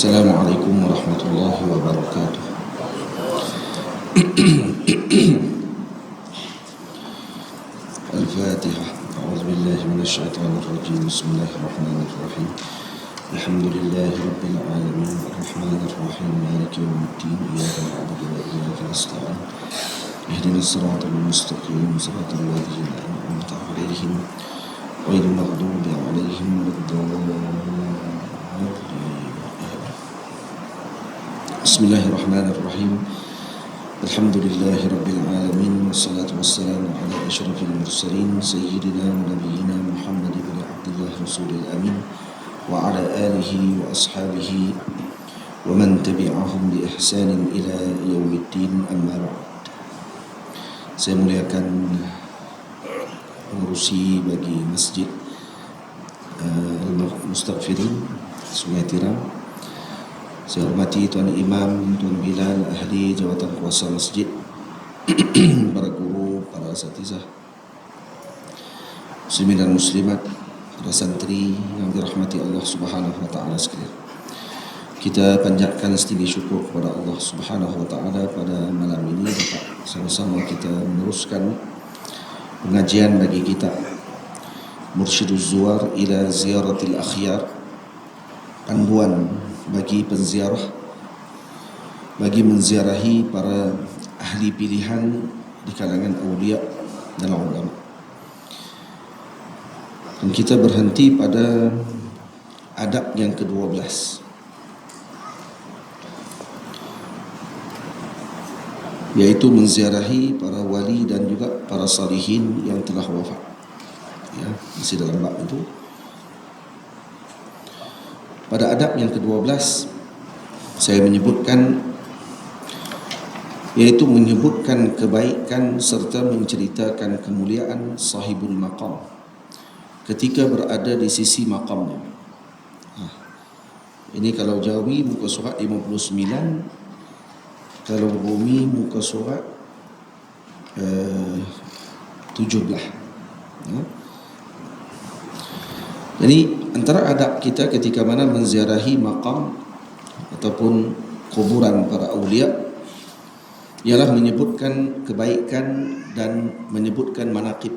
Assalamualaikum warahmatullahi wabarakatuh. Al-Fatihah. A'udzubillahi minasyaitonir rajim. Bismillahirrahmanirrahim. Alhamdulillahi rabbil alamin. Arrahmanir rahim. Maliki yaumiddin. Iyyaka na'budu wa iyyaka nasta'in. Ihdinas siratal mustaqim. Siratal ladzina an'amta 'alaihim ghairil maghdubi 'alaihim waladdallin. Bismillahirrahmanirrahim. Alhamdulillahi rabbil alamin. Wassalatu wassalamu ala asyrafil mursalin sayyidina wa nabiyyina Muhammad ibn Abdullah rasulil amin wa ala alihi wa ashabihi wa man tabi'ahum bi ihsanin ila yaumiddin, amma ba'd. Saya muliakan pengurusi bagi Masjid Al-Mustaghfirin Sungai Tiram. Saya hormati Tuan Imam, Tuan Bilal, ahli jawatan kuasa masjid, para guru, para asatizah, muslimin dan muslimat, para santri yang dirahmati Allah Subhanahu wa taala sekalian. Kita panjatkan setinggi syukur kepada Allah Subhanahu wa taala pada malam ini dapat sama-sama kita meneruskan pengajian bagi kita Mursyiduz Zuwar ila Ziyaratil Akhyar, panduan bagi penziarah, bagi menziarahi para ahli pilihan di kalangan awliya dan ulama. Dan kita berhenti pada adab yang ke-12, yaitu menziarahi para wali dan juga para salihin yang telah wafat. Ya, masih dalam bab itu. Pada adab yang ke-12 saya menyebutkan, yaitu menyebutkan kebaikan serta menceritakan kemuliaan sahibul maqam ketika berada di sisi maqamnya. Ini kalau Jawi muka surat 59, kalau Bumi muka surat 17. Jadi antara adab kita ketika mana menziarahi maqam ataupun kuburan para awliya ialah menyebutkan kebaikan dan menyebutkan manaqib,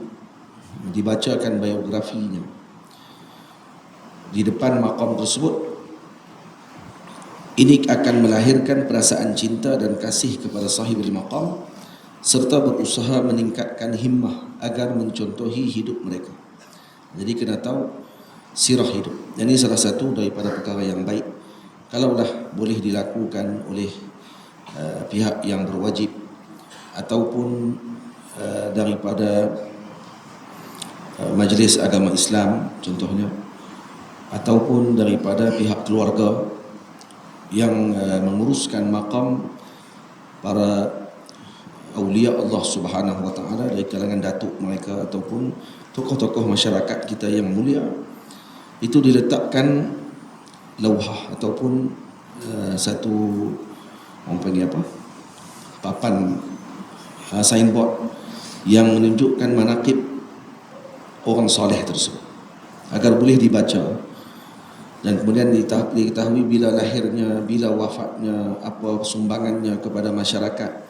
dibacakan biografinya di depan maqam tersebut. Ini akan melahirkan perasaan cinta dan kasih kepada sahibul maqam serta berusaha meningkatkan himmah agar mencontohi hidup mereka. Jadi kena tahu sirah hidup. Ini salah satu daripada perkara yang baik kalaulah boleh dilakukan oleh pihak yang berwajib ataupun daripada majlis agama Islam contohnya, ataupun daripada pihak keluarga yang menguruskan maqam para awliya Allah Subhanahu wa taala dari kalangan datuk mereka ataupun tokoh-tokoh masyarakat kita yang mulia. Itu diletakkan lauhah ataupun satu orang panggil apa, papan signboard yang menunjukkan manaqib orang soleh tersebut agar boleh dibaca dan kemudian diketahui bila lahirnya, bila wafatnya, apa sumbangannya kepada masyarakat,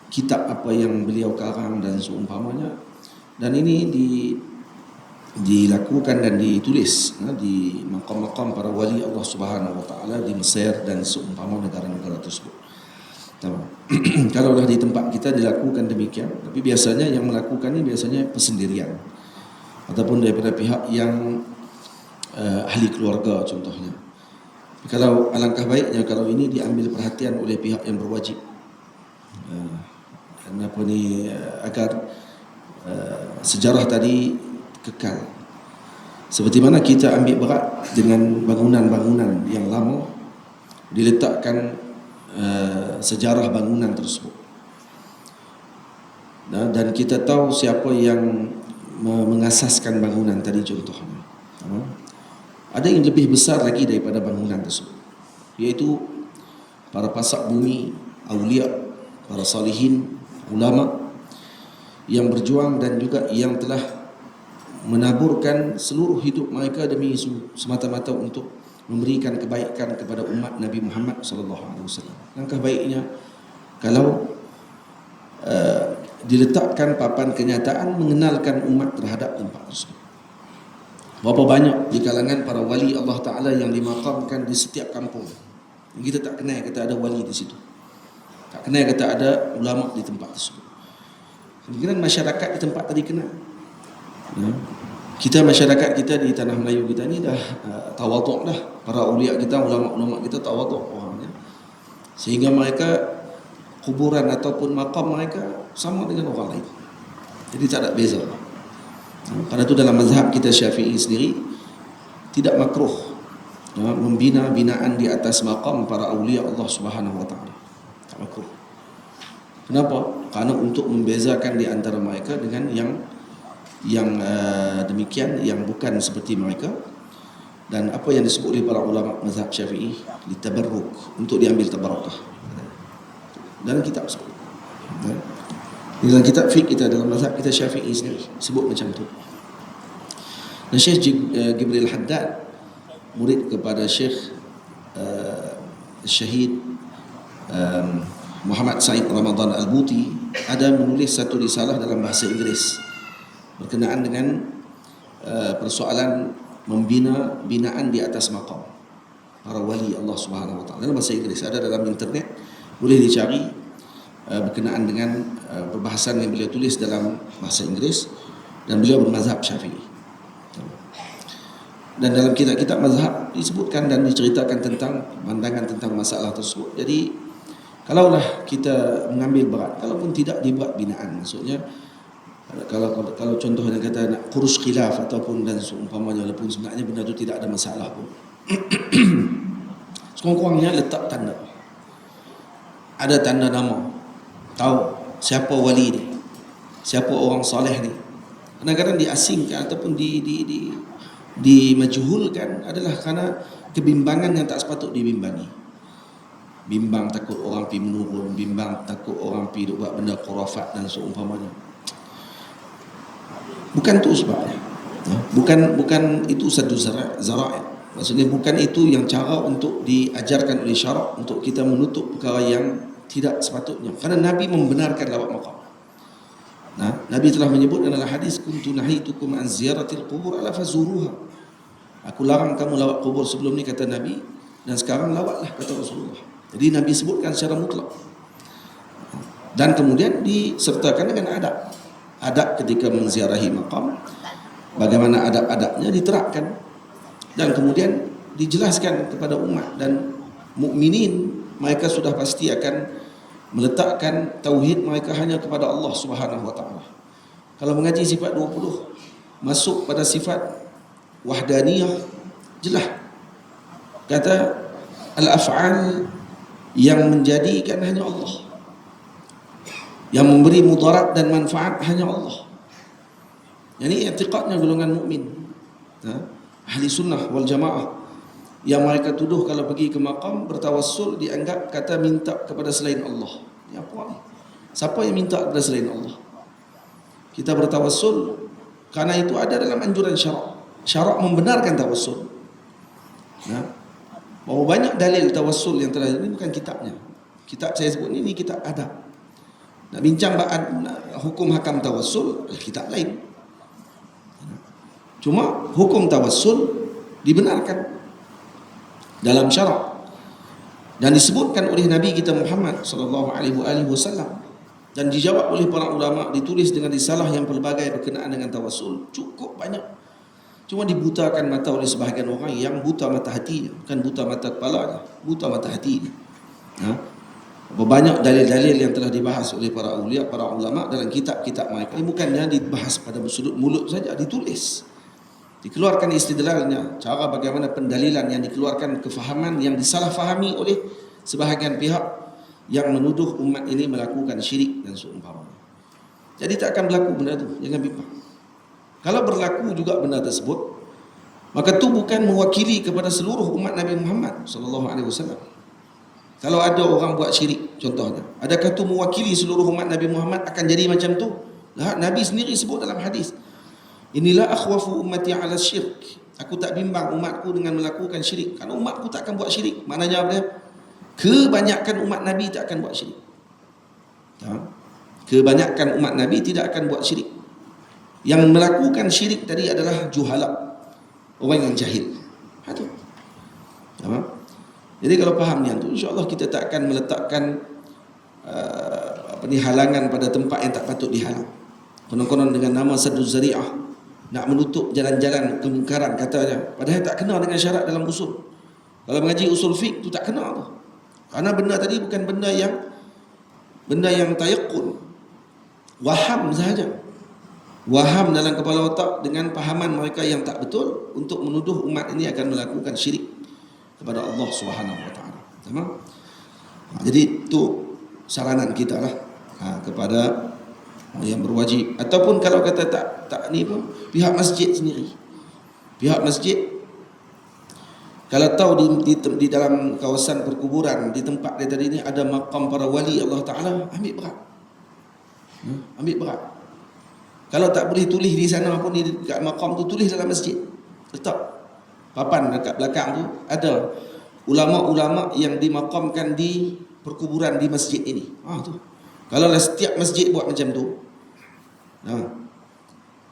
kitab apa yang beliau karang dan seumpamanya. Dan ini dilakukan dan ditulis di maqam-maqam para wali Allah Subhanahu wa taala di Mesir dan seumpama negara-negara tersebut. Kalaulah di tempat kita dilakukan demikian, tapi biasanya yang melakukan ini biasanya persendirian ataupun daripada pihak yang ahli keluarga contohnya. Kalau alangkah baiknya kalau ini diambil perhatian oleh pihak yang berwajib. Kenapa ni agar sejarah tadi kekal. Seperti mana kita ambil berat dengan bangunan-bangunan yang lama, diletakkan sejarah bangunan tersebut. Dan kita tahu siapa yang mengasaskan bangunan tadi contohnya. Ada yang lebih besar lagi daripada bangunan tersebut, yaitu para pasak bumi, awliya, para salihin, ulama yang berjuang dan juga yang telah menaburkan seluruh hidup mereka demi semata-mata untuk memberikan kebaikan kepada umat Nabi Muhammad sallallahu alaihi wasallam. Langkah baiknya kalau diletakkan papan kenyataan mengenalkan umat terhadap tempat tersebut. Berapa banyak di kalangan para wali Allah Ta'ala yang dimakamkan di setiap kampung. Kita tak kenal kata ada wali di situ. Tak kenal kata ada ulama di tempat tersebut. Kemungkinan masyarakat di tempat tadi kenal. Ya. Kita masyarakat kita di tanah Melayu kita ni dah tawaduk dah. Para uliak kita, ulama-ulama kita tawaduk orangnya. Sehingga mereka kuburan ataupun makam mereka sama dengan orang lain. Jadi tak ada beza. Karena itu dalam mazhab kita Syafi'i sendiri tidak makruh membina binaan di atas makam para awliya Allah Subhanahu wa taala. Tak makruh. Kenapa? Karena untuk membezakan di antara mereka dengan yang demikian yang bukan seperti mereka, dan apa yang disebut oleh para ulama mazhab Syafi'i litabarruk, untuk diambil tabarakah. Dalam kitab sebut. Dalam kitab fiqh kita, dalam mazhab kita Syafi'i sendiri sebut macam tu. Dan Syekh Gibril Haddad, murid kepada Syekh Syahid Muhammad Said Ramadan Al-Buti, ada menulis satu risalah dalam bahasa Inggeris berkenaan dengan persoalan membina binaan di atas maqam para wali Allah Subhanahu wa taala. Dalam bahasa Inggeris, ada dalam internet, boleh dicari berkenaan dengan perbahasan yang beliau tulis dalam bahasa Inggeris, dan beliau bermazhab Syafi'i. Dan dalam kitab-kitab mazhab disebutkan dan diceritakan tentang pandangan tentang masalah tersebut. Jadi kalaulah kita mengambil berat, kalaupun tidak dibuat binaan, maksudnya kalau contohnya kata nak kurus khilaf ataupun dan seumpamanya, walaupun sebenarnya benda itu tidak ada masalah pun, sekurang-kurangnya letak tanda, ada tanda nama, tahu siapa wali ni, siapa orang soleh ni. Kadang-kadang diasingkan ataupun dimajhulkan adalah kerana kebimbangan yang tak sepatut dibimbangi. Bimbang takut orang pi menurun, bimbang takut orang pi buat benda khurafat dan seumpamanya. Bukan itu sebabnya. Bukan itu satu zara'i. Maksudnya bukan itu yang cara untuk diajarkan oleh syarak untuk kita menutup perkara yang tidak sepatutnya. Karena Nabi membenarkan lawat maqam. Nabi telah menyebut dalam hadis, kuntu nahitukum an ziyaratil qubur ala fazuruha. Aku larang kamu lawat kubur sebelum ni, kata Nabi, dan sekarang lawatlah, kata Rasulullah. Jadi Nabi sebutkan secara mutlak. Dan kemudian disertakan dengan adab. Adab ketika menziarahi maqam, bagaimana adab-adabnya diterapkan, dan kemudian dijelaskan kepada umat dan mukminin, mereka sudah pasti akan meletakkan tauhid mereka hanya kepada Allah Subhanahu wa taala. Kalau mengaji sifat 20, masuk pada sifat wahdaniyah, jelas kata al-af'al yang menjadikan hanya Allah, yang memberi mudarat dan manfaat hanya Allah. Ini i'tiqadnya golongan mukmin, ahli sunnah wal jamaah, yang mereka tuduh kalau pergi ke maqam bertawassul dianggap kata minta kepada selain Allah. Ini apa ni? Siapa yang minta kepada selain Allah? Kita bertawassul karena itu ada dalam anjuran syarak. Syarak membenarkan tawassul. Bahawa banyak dalil tawassul yang telah ini bukan kitabnya. Kitab saya sebut ini kitab adab. Nak bincang hukum hakam tawassul, kitab lain. Cuma hukum tawassul dibenarkan dalam syarak dan disebutkan oleh Nabi kita Muhammad sallallahu alaihi wasallam, dan dijawab oleh para ulama, ditulis dengan risalah yang pelbagai berkenaan dengan tawassul, cukup banyak. Cuma dibutakan mata oleh sebahagian orang yang buta mata hatinya, bukan buta mata kepalanya, buta mata hatinya. Banyak dalil-dalil yang telah dibahas oleh para awliya, para ulama dalam kitab-kitab mereka. Ini bukannya dibahas pada sudut mulut saja, ditulis, dikeluarkan istidlalnya, cara bagaimana pendalilan yang dikeluarkan, kefahaman yang disalahfahami oleh sebahagian pihak yang menuduh umat ini melakukan syirik dan seumpamanya. Jadi tak akan berlaku benda itu, jangan bimbang. Kalau berlaku juga benda tersebut, maka itu bukan mewakili kepada seluruh umat Nabi Muhammad sallallahu alaihi wasallam. Kalau ada orang buat syirik contohnya, adakah itu mewakili seluruh umat Nabi Muhammad akan jadi macam tu? Nabi sendiri sebut dalam hadis, inilah akhwafu ummati ala syirk, Aku tak bimbang umatku dengan melakukan syirik, kerana umatku tak akan buat syirik. Maknanya apa dia? Kebanyakan umat Nabi tak akan buat syirik. Kebanyakan umat Nabi tidak akan buat syirik. Yang melakukan syirik tadi adalah juhala, orang yang jahil. Itu. Jadi kalau faham yang tu, insya-Allah kita tak akan meletakkan halangan pada tempat yang tak patut dihalang. Konon-konon dengan nama Sadduz Zari'ah, nak menutup jalan-jalan kemungkaran katanya, padahal tak kena dengan syarat dalam usul. Kalau mengaji usul fiqh tu tak kena tu. Karena benda tadi bukan benda yang tayakkun. Waham sahaja. Waham dalam kepala otak dengan pahaman mereka yang tak betul untuk menuduh umat ini akan melakukan syirik kepada Allah Subhanahu wa taala. Tamam? Jadi itu saranan kita lah kepada yang berwajib, ataupun kalau kata tak ni pun pihak masjid sendiri. Pihak masjid kalau tahu di dalam kawasan perkuburan di tempat dia tadi ni ada makam para wali Allah Taala, ambil berat. Ambil berat. Kalau tak boleh tulis di sana pun, di dekat makam tu tulis dalam masjid. Letak papan dekat belakang tu ada ulama-ulama yang dimakamkan di perkuburan di masjid ini. Tu. Kalau setiap masjid buat macam tu,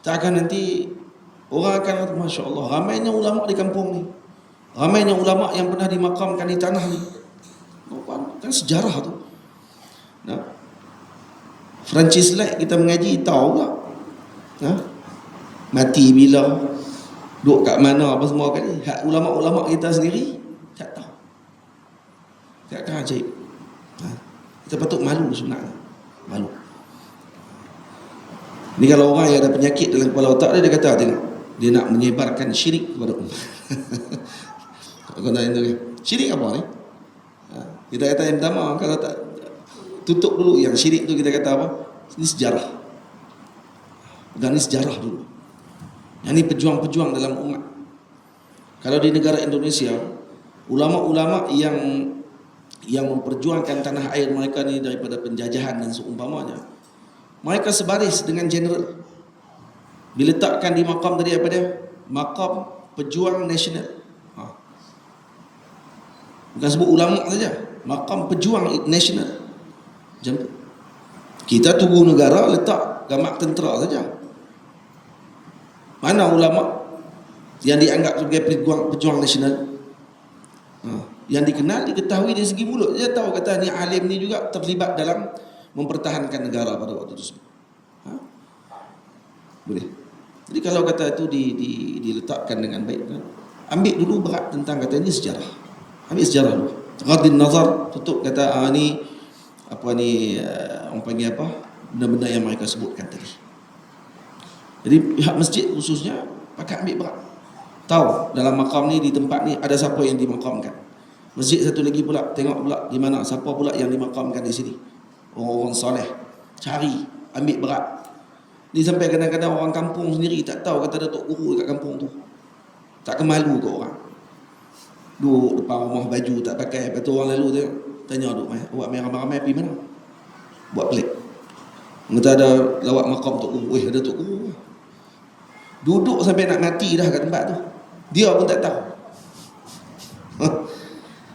tak akan nanti orang akan kata, Masya Allah, ramainya ulama di kampung ni, ramainya ulama yang pernah dimakamkan di tanah ni. Kan sejarah tu. Francis Light kita mengaji tahu pula mati bila, duduk kat mana, apa semua kan ni. Ulama-ulama kita sendiri tak tahu. Kan ajaib. Kita patut malu sebenarnya. Malu. Ni kalau orang yang ada penyakit dalam kepala otak dia kata, tengok, dia nak menyebarkan syirik kepada umat. Kau tanya tu, syirik apa ni? Kita kata yang pertama, kalau tak tutup dulu yang syirik tu, kita kata apa? Ini sejarah. Dan ini sejarah dulu. Yang ini pejuang-pejuang dalam umat. Kalau di negara Indonesia, ulama-ulama yang memperjuangkan tanah air mereka ni daripada penjajahan dan seumpamanya, mereka sebaris dengan general. Diletakkan di makam tadi apa dia? Makam pejuang nasional. Bukan sebut ulama saja, makam pejuang nasional. Macam tu. Kita tunggu negara letak gamak tentera saja. Mana ulama yang dianggap sebagai pejuang nasional? Yang dikenal, diketahui dari segi mulut. Dia tahu kata ni alim ni juga terlibat dalam mempertahankan negara pada waktu tersebut. Boleh. Jadi kalau kata itu diletakkan dengan baik, ambil dulu berat tentang kata ini sejarah. Ambil sejarah dulu. Ghadin nazar, tutup kata ni apa ni, orang panggil apa, benda-benda yang mereka sebutkan tadi. Jadi pihak masjid khususnya pakai ambil berat. Tahu dalam makam ni, di tempat ni ada siapa yang dimakamkan. Masjid satu lagi pula, tengok pula di mana, siapa pula yang dimakamkan di sini. Orang-orang soleh. Cari, ambil berat. Ni sampai kadang-kadang orang kampung sendiri tak tahu kata Datuk Guru dekat kampung tu. Tak kemalu ke orang. Duduk depan rumah baju tak pakai. Lepas tu orang lalu tengok, tanya duk, awak main ramai-ramai pergi mana? Buat pelik. Mereka ada lawak makam Tok Guru. Ada Tok Guru. Duduk sampai nak mati dah kat tempat tu. Dia pun tak tahu.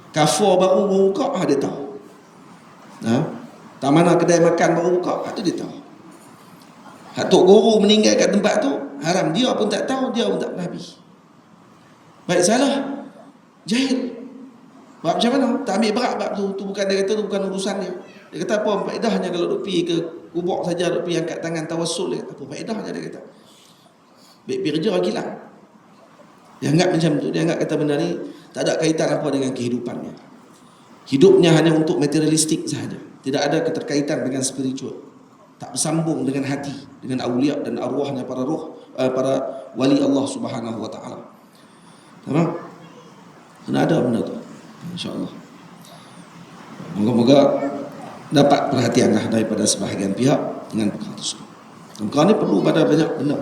Kafur baru buka, dia tahu. Tak mana kedai makan baru buka, tu dia tahu. Hak Tok Guru meninggal kat tempat tu, haram. Dia pun tak tahu, dia pun tak pernah pergi. Baik salah, jahil. Bab macam mana? Tak ambil berat bab tu. Tu bukan, dia kata tu bukan urusan dia. Dia kata apa faedahnya kalau duk pergi ke kubur saja, duk pergi angkat tangan tawassul, dia kata apa faedahnya, dia kata. Baik pergi kerja gila. Dia anggap macam tu, dia anggap kata benda ni tak ada kaitan apa dengan kehidupannya. Hidupnya hanya untuk materialistik sahaja. Tidak ada keterkaitan dengan spiritual. Tak bersambung dengan hati, dengan awliya dan arwahnya para wali Allah Subhanahu wa taala. Tamam? Kena ada benda tu. Insya-Allah. Moga-moga dapat perhatianlah daripada sebahagian pihak dengan perkara tersebut. Perkara ni perlu pada banyak benda.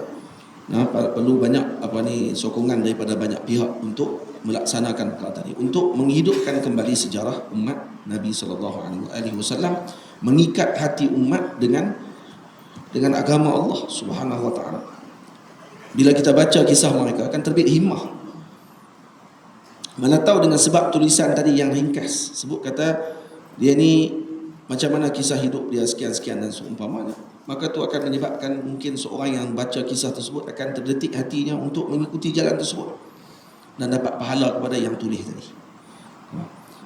Perlu banyak sokongan daripada banyak pihak untuk melaksanakan perkara tadi, untuk menghidupkan kembali sejarah umat Nabi sallallahu alaihi wasallam, mengikat hati umat dengan agama Allah Subhanahu wa taala. Bila kita baca kisah mereka akan terbit himmah Mana tahu dengan sebab tulisan tadi yang ringkas, sebut kata dia ni macam mana kisah hidup dia sekian-sekian dan seumpamanya, maka itu akan menyebabkan mungkin seorang yang baca kisah tersebut akan terdetik hatinya untuk mengikuti jalan tersebut dan dapat pahala kepada yang tulis tadi.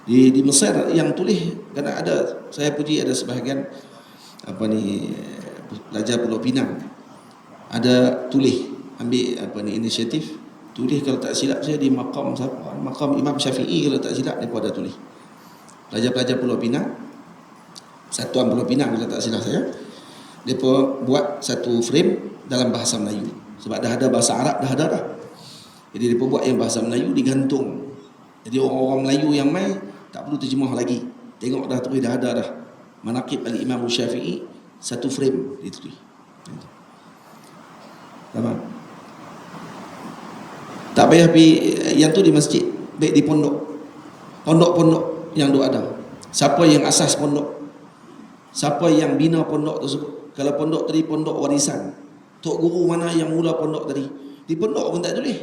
Di Mesir yang tulis, kerana ada, saya puji ada sebahagian pelajar Pulau Pinang ada tulis, ambil inisiatif tulis, kalau tak silap saya di makam Imam Syafi'i, kalau tak silap mereka ada tulis. Pelajar-pelajar Pulau Pinang, Satuan Pulau Pinang kalau tak silap saya, mereka buat satu frame dalam bahasa Melayu, sebab dah ada bahasa Arab, dah ada dah. Jadi mereka buat yang bahasa Melayu digantung. Jadi orang-orang Melayu yang mai tak perlu terjemah lagi, tengok dah tulis dah ada dah. Manaqib Al-Imam Syafi'i, satu frame ditulis. Tamam. Tak payah pergi yang tu di masjid, baik di pondok-pondok yang duk ada. Siapa yang asas pondok, siapa yang bina pondok tersebut. Kalau pondok tadi pondok warisan, tok guru mana yang mula pondok tadi, di pondok pun tak tulis.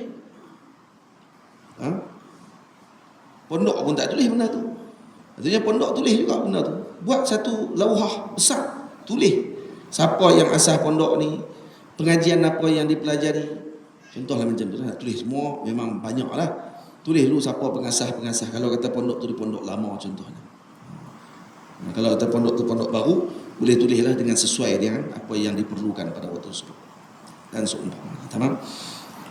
Pondok pun tak tulis benda tu. Artinya pondok tulis juga benda tu. Buat satu lauhah besar, tulis siapa yang asas pondok ni, pengajian apa yang dipelajari. Contohlah macam tu, tulis semua, memang banyak lah. Tulis dulu siapa pengasah-pengasah. Kalau kata pondok tu di pondok lama contohnya. Kalau kata pondok tu pondok baru, boleh tulislah dengan sesuai dengan apa yang diperlukan pada waktu tersebut dan seumpamanya. Tamam.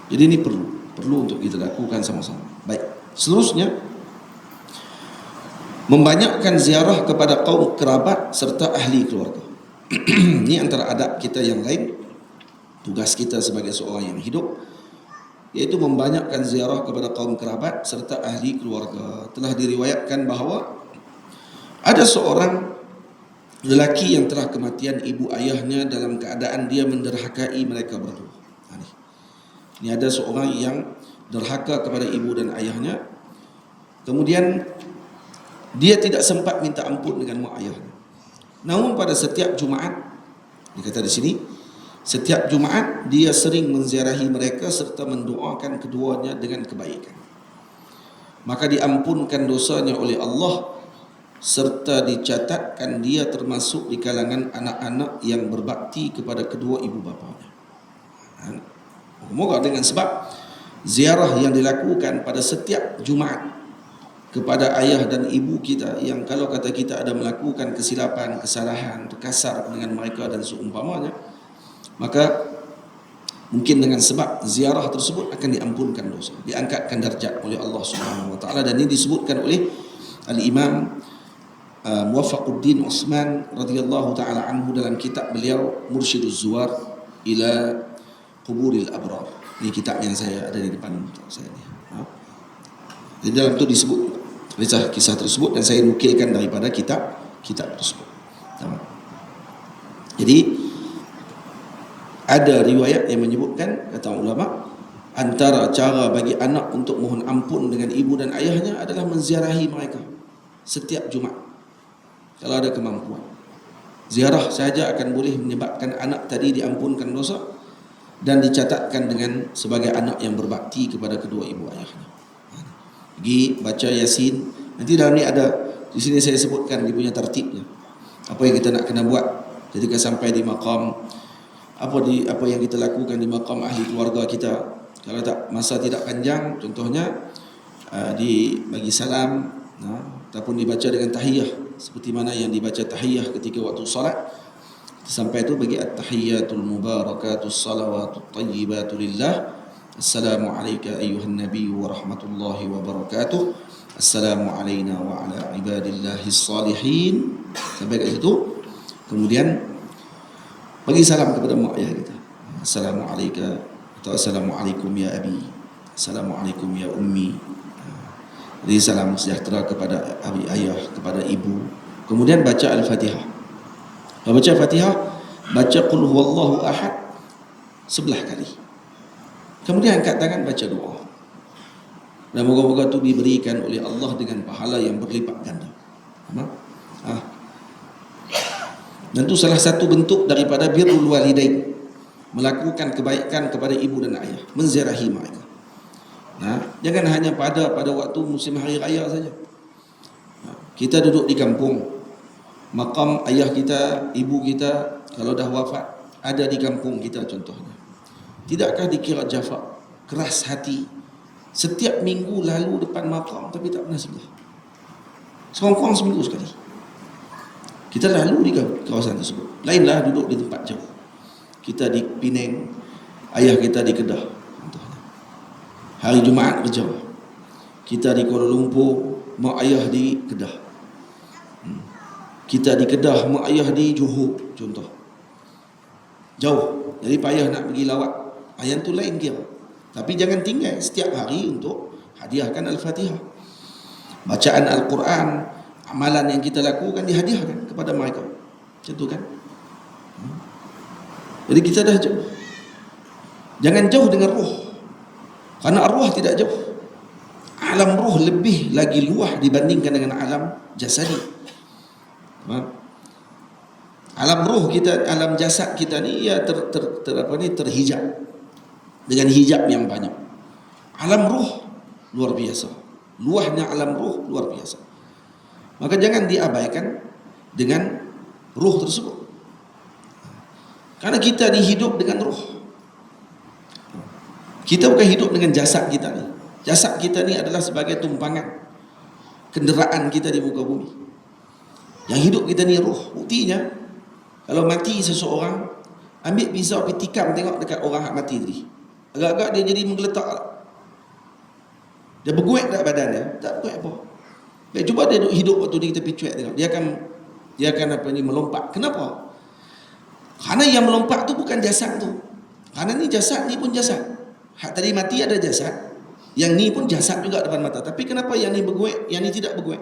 Jadi ini perlu untuk kita lakukan sama-sama. Baik. Seterusnya, membanyakkan ziarah kepada kaum kerabat serta ahli keluarga. Ini antara adab kita yang lain. Tugas kita sebagai seorang yang hidup, iaitu membanyakkan ziarah kepada kaum kerabat serta ahli keluarga. Telah diriwayatkan bahawa ada seorang lelaki yang telah kematian ibu ayahnya dalam keadaan dia menderhakai mereka berdua. Ini ada seorang yang derhaka kepada ibu dan ayahnya, kemudian dia tidak sempat minta ampun dengan mak ayahnya. Namun pada setiap Jumaat, dikata di sini, setiap Jumaat dia sering menziarahi mereka serta mendoakan keduanya dengan kebaikan. Maka diampunkan dosanya oleh Allah serta dicatatkan dia termasuk di kalangan anak-anak yang berbakti kepada kedua ibu bapanya. Moga dengan sebab ziarah yang dilakukan pada setiap Jumaat kepada ayah dan ibu kita, yang kalau kata kita ada melakukan kesilapan, kesalahan, terkasar dengan mereka dan seumpamanya, maka mungkin dengan sebab ziarah tersebut akan diampunkan dosa, diangkatkan darjat oleh Allah Subhanahu wa taala. Dan ini disebutkan oleh Al-Imam Muwaffaquddin Utsman radhiyallahu taala anhu dalam kitab beliau Mursyiduz Zuwar ila Quburil Abrar. Ini kitab yang saya ada di depan saya ni. Di dalam itu disebut kisah tersebut dan saya nukilkan daripada kitab tersebut. Jadi ada riwayat yang menyebutkan, kata ulama, antara cara bagi anak untuk mohon ampun dengan ibu dan ayahnya adalah menziarahi mereka setiap Jumaat kalau ada kemampuan. Ziarah saja akan boleh menyebabkan anak tadi diampunkan dosa dan dicatatkan dengan sebagai anak yang berbakti kepada kedua ibu ayahnya. Pergi baca Yasin. Nanti dalam ni ada, di sini saya sebutkan dia punya tertibnya, apa yang kita nak kena buat ketika sampai di maqam, apa yang kita lakukan di maqam ahli keluarga kita. Kalau tak, masa tidak panjang, contohnya bagi salam, ataupun dibaca dengan tahiyah seperti mana yang dibaca tahiyah ketika waktu salat. Sampai itu bagi at-tahiyyatul mubarakatus salawatut tayyibatu lillah. Assalamu alayka ayyuhan nabiy wa rahmatullahi wa barakatuh. Assalamu alayna wa ala ibadillahis salihin. Sampai kat situ. Kemudian bagi salam kepada mak ayah kita. Assalamualaikum atau assalamualaikum ya abi. Assalamualaikum ya ummi. Jadi salam sejahtera kepada abi ayah, kepada ibu. Kemudian baca Al-Fatihah. Kalau baca Al-Fatihah, baca Qul huwallahu ahad 11 kali. Kemudian angkat tangan baca doa. Dan moga-moga itu diberikan oleh Allah dengan pahala yang berlipat ganda. Dan itu salah satu bentuk daripada birrul walidain, melakukan kebaikan kepada ibu dan ayah, menziarahi mereka. Jangan hanya pada waktu musim hari raya saja. Kita duduk di kampung, makam ayah kita, ibu kita kalau dah wafat ada di kampung kita contohnya. Tidakkah dikira jafa, keras hati, setiap minggu lalu depan makam tapi tak pernah singgah. Sekurang-kurang seminggu sekali kita lalu di kawasan tersebut. Lainlah duduk di tempat jauh. Kita di Penang, ayah kita di Kedah contohnya. Hari Jumaat kerja, kita di Kuala Lumpur, mak ayah di Kedah. Kita di Kedah, mak ayah di Johor contoh. Jauh, jadi payah nak pergi lawat. Ayat tu lain kira. Tapi jangan tinggal setiap hari untuk hadiahkan Al-Fatihah. Bacaan Al-Quran, amalan yang kita lakukan dihadiahkan kepada mereka. Macam tu kan? Jadi kita dah jauh. Jangan jauh dengan roh. Karena arwah tidak jauh. Alam roh lebih lagi luas dibandingkan dengan alam jasadi. Alam roh kita, alam jasad kita ni ya terhijab dengan hijab yang banyak. Alam roh luar biasa. Luahnya alam roh luar biasa. Maka jangan diabaikan dengan roh tersebut. Karena kita dihidup dengan roh. Kita bukan hidup dengan jasad kita ni. Jasad kita ni adalah sebagai tumpangan kenderaan kita di muka bumi. Yang hidup kita ni roh. Buktinya kalau mati seseorang, ambil pisau pergi tikam tengok dekat orang yang mati tadi. Agak-agak dia jadi menggeletak. Dia berguek tak badan dia? Tak berguek apa. Baik, cuba dia hidup waktu dia kita pergi cuek tengok. Dia akan melompat. Kenapa? Karena yang melompat tu bukan jasad tu. Karena ni jasad, ni pun jasad. Hak tadi mati ada jasad. Yang ni pun jasad juga depan mata. Tapi kenapa yang ni berguek, yang ni tidak berguek?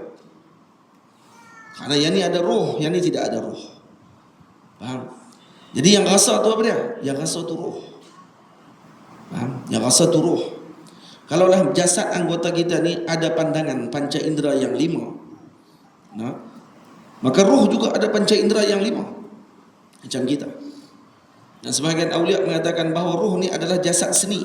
Karena yang ni ada roh, yang ni tidak ada roh. Faham? Jadi yang rasa tu apa dia? Yang rasa tu roh. Faham? Yang rasa tu roh. Kalaulah jasad anggota kita ni ada pandangan panca indera yang 5, maka roh juga ada panca indera yang 5 macam kita. Dan sebahagian awliya mengatakan bahawa roh ni adalah jasad seni,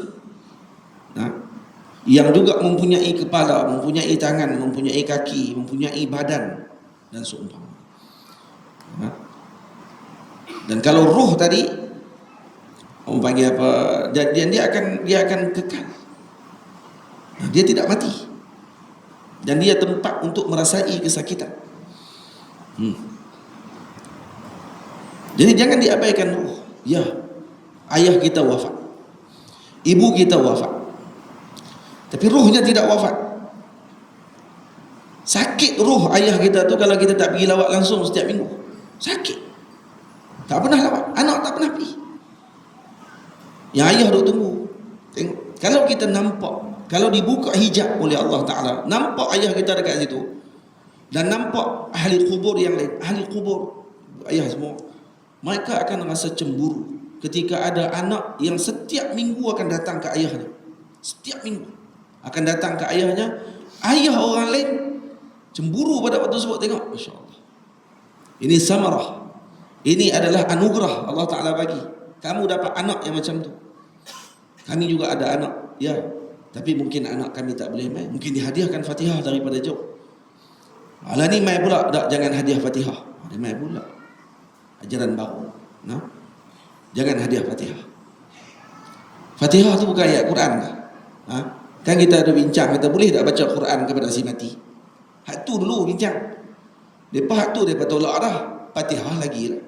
yang juga mempunyai kepala, mempunyai tangan, mempunyai kaki, mempunyai badan dan seumpama. Dan kalau roh tadi orang panggil apa, dia akan kekal. Dia tidak mati. Dan dia tempat untuk merasai kesakitan. Jadi jangan diabaikan roh. Ya, ayah kita wafat, ibu kita wafat, tapi rohnya tidak wafat. Sakit roh ayah kita tu kalau kita tak pergi lawat langsung setiap minggu. Sakit. Tak pernah lawat. Anak tak pernah pergi. Yang ayah duk tunggu. Tengok. Kalau kita nampak, kalau dibuka hijab oleh Allah Ta'ala, nampak ayah kita dekat situ, dan nampak ahli kubur yang lain, ahli kubur, ayah semua, mereka akan rasa cemburu ketika ada anak yang setiap minggu akan datang ke ayahnya. Setiap minggu akan datang ke ayahnya. Ayah orang lain cemburu pada waktu tersebut. Tengok, Masya Allah, ini samarah, ini adalah anugerah Allah Ta'ala bagi. Kamu dapat anak yang macam tu. Kami juga ada anak, ya, tapi mungkin anak kami tak boleh main. Mungkin dihadiahkan Fatihah daripada jauh. Alah ni main pula, tak, jangan hadiah Fatihah. Dia main pula ajaran baru. Jangan hadiah Fatihah. Fatihah tu bukan ayat Quran lah. Kan kita ada bincang, kata boleh tak baca Quran kepada si mati? Hak tu dulu bincang. Lepas hak tu dia tolak dah. Fatihah lagi lah.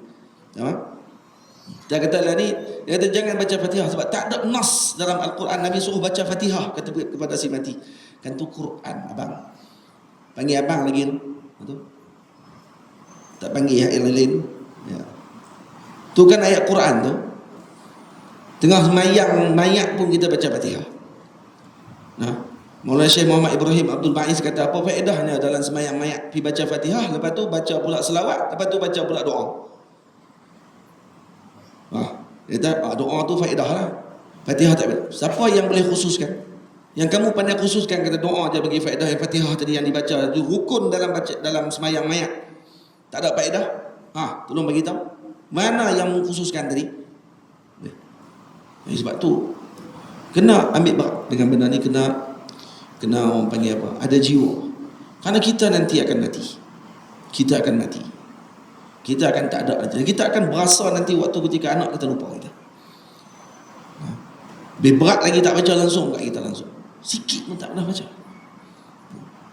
Dia kata lah ni, dia kata jangan baca Fatihah sebab tak ada nas dalam Al-Quran Nabi suruh baca Fatihah kata kepada si mati. Kan tu Quran abang. Panggil abang lagi tu. Tak panggil yang lain. Ya. Tu kan ayat Quran tu. Tengah semayang mayat pun kita baca Fatihah. Maulana Syekh Muhammad Ibrahim Abdul Baiz kata apa faedahnya dalam semayang mayat? Pergi baca Fatihah, lepas tu baca pula selawat, lepas tu baca pula doa. Dia kata doa tu faedah lah. Fatihah tak faedah. Siapa yang boleh khususkan? Yang kamu pandai khususkan kata doa je bagi faedah yang Fatihah tadi yang dibaca itu rukun dalam semayang mayat. Tak ada faedah? Tolong bagi tahu. Mana yang mengkhususkan tadi? Sebab tu kena ambil berat dengan benda ni, kena kena orang panggil apa, ada jiwa. Karena kita nanti akan mati. Kita akan mati. Kita akan tak ada nanti. Kita akan berasa nanti waktu ketika anak kita lupa kita. Lebih berat lagi tak baca langsung kat kita langsung. Sikit pun tak pernah baca.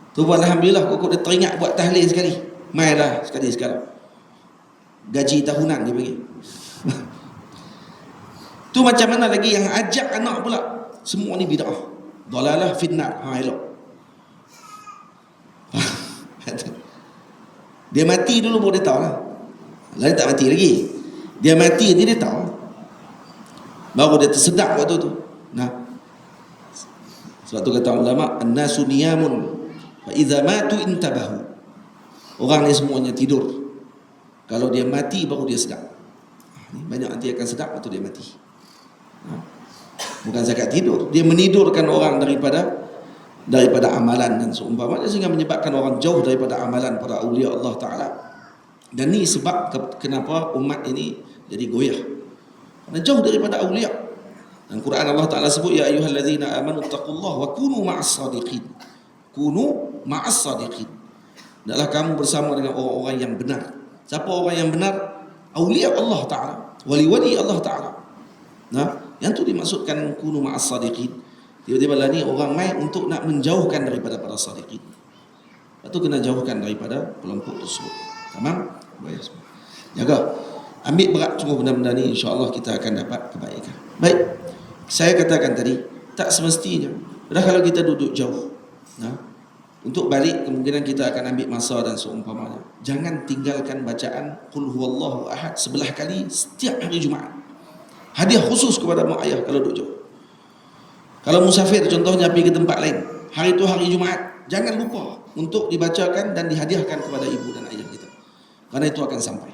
Tu pun alhamdulillah kok dia teringat buat tahlil sekali. Mainlah sekali sekarang. Gaji tahunan dia bagi. Tu macam mana lagi yang ajak anak pula. Semua ni bid'ah. Dalalah finnar. Elok. Dia mati dulu baru dia tahu lah. Lain tak mati lagi. Dia mati dia tahu. Baru dia tersedak waktu tu. Nah. Sebab tu kata ulama, an-nasu niyamun fa idza matu intabahu. Orang ni semuanya tidur. Kalau dia mati baru dia sedap. Banyak nanti akan sedap waktu dia mati. Bukan zakat tidur, dia menidurkan orang daripada amalan dan seumpamanya, sehingga menyebabkan orang jauh daripada amalan para awliya Allah Ta'ala. Dan ni sebab kenapa umat ini jadi goyah, karena jauh daripada awliya. Dan Quran Allah Ta'ala sebut, ya ayyuhallazina amanu taqullaha wa kunu ma'as sadiqin. Kunu ma'as sadiqin. Hendaklah kamu bersama dengan orang-orang yang benar. Siapa orang yang benar? Awliya Allah Ta'ala, wali-wali Allah Ta'ala. Nah, yang tu dimaksudkan kunu ma'as sadiqin. Tiba-tiba lah ni orang main untuk nak menjauhkan daripada para sadiqin. Lepas tu kena jauhkan daripada kelompok tersebut. Tamam? Baik. Jaga. Ambil berat semua benda-benda ni, insya-Allah kita akan dapat kebaikan. Baik. Saya katakan tadi, tak semestinya. Dah kalau kita duduk jauh, nah, untuk balik kemungkinan kita akan ambil masa dan seumpamanya. Jangan tinggalkan bacaan Qul huwallahu ahad sebelah kali setiap hari Jumaat. Hadiah khusus kepada mak ayah kalau duduk jauh. Kalau musafir contohnya pergi ke tempat lain, hari itu hari Jumaat, jangan lupa untuk dibacakan dan dihadiahkan kepada ibu dan ayah kita. Karena itu akan sampai.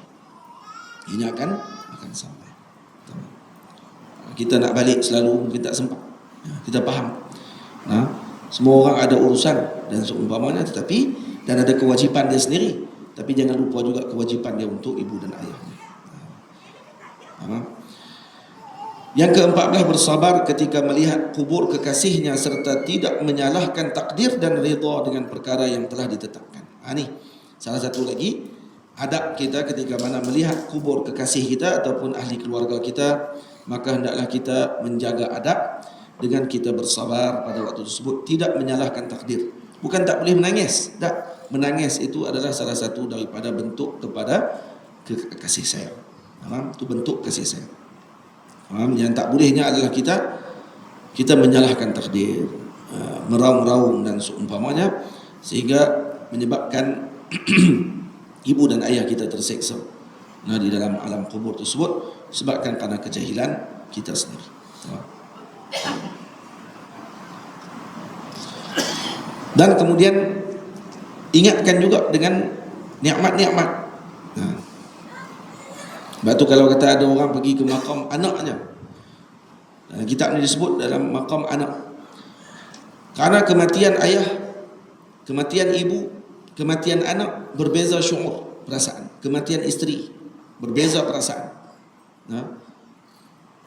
Ini akan sampai. Kita nak balik selalu mungkin tak sempat. Kita faham. Nah, semua orang ada urusan dan seumpamanya, tetapi dan ada kewajipan dia sendiri. Tapi jangan lupa juga kewajipan dia untuk ibu dan ayahnya. Yang ke-14, bersabar ketika melihat kubur kekasihnya serta tidak menyalahkan takdir dan redha dengan perkara yang telah ditetapkan. Ni salah satu lagi adab kita ketika mana melihat kubur kekasih kita ataupun ahli keluarga kita, maka hendaklah kita menjaga adab dengan kita bersabar pada waktu tersebut, tidak menyalahkan takdir. Bukan tak boleh menangis, tak. Menangis itu adalah salah satu daripada bentuk kepada kasih sayang. Itu bentuk kasih sayang. Yang tak bolehnya adalah kita menyalahkan takdir, meraung-raung dan seumpamanya, sehingga menyebabkan ibu dan ayah kita terseksa di dalam alam kubur tersebut, sebabkan kerana kejahilan kita sendiri. Dan kemudian ingatkan juga dengan nikmat-nikmat. Sebab tu kalau kata ada orang pergi ke makam anaknya, kitab ni disebut dalam makam anak. Karena kematian ayah, kematian ibu, kematian anak berbeza syuur, perasaan. Kematian isteri berbeza perasaan.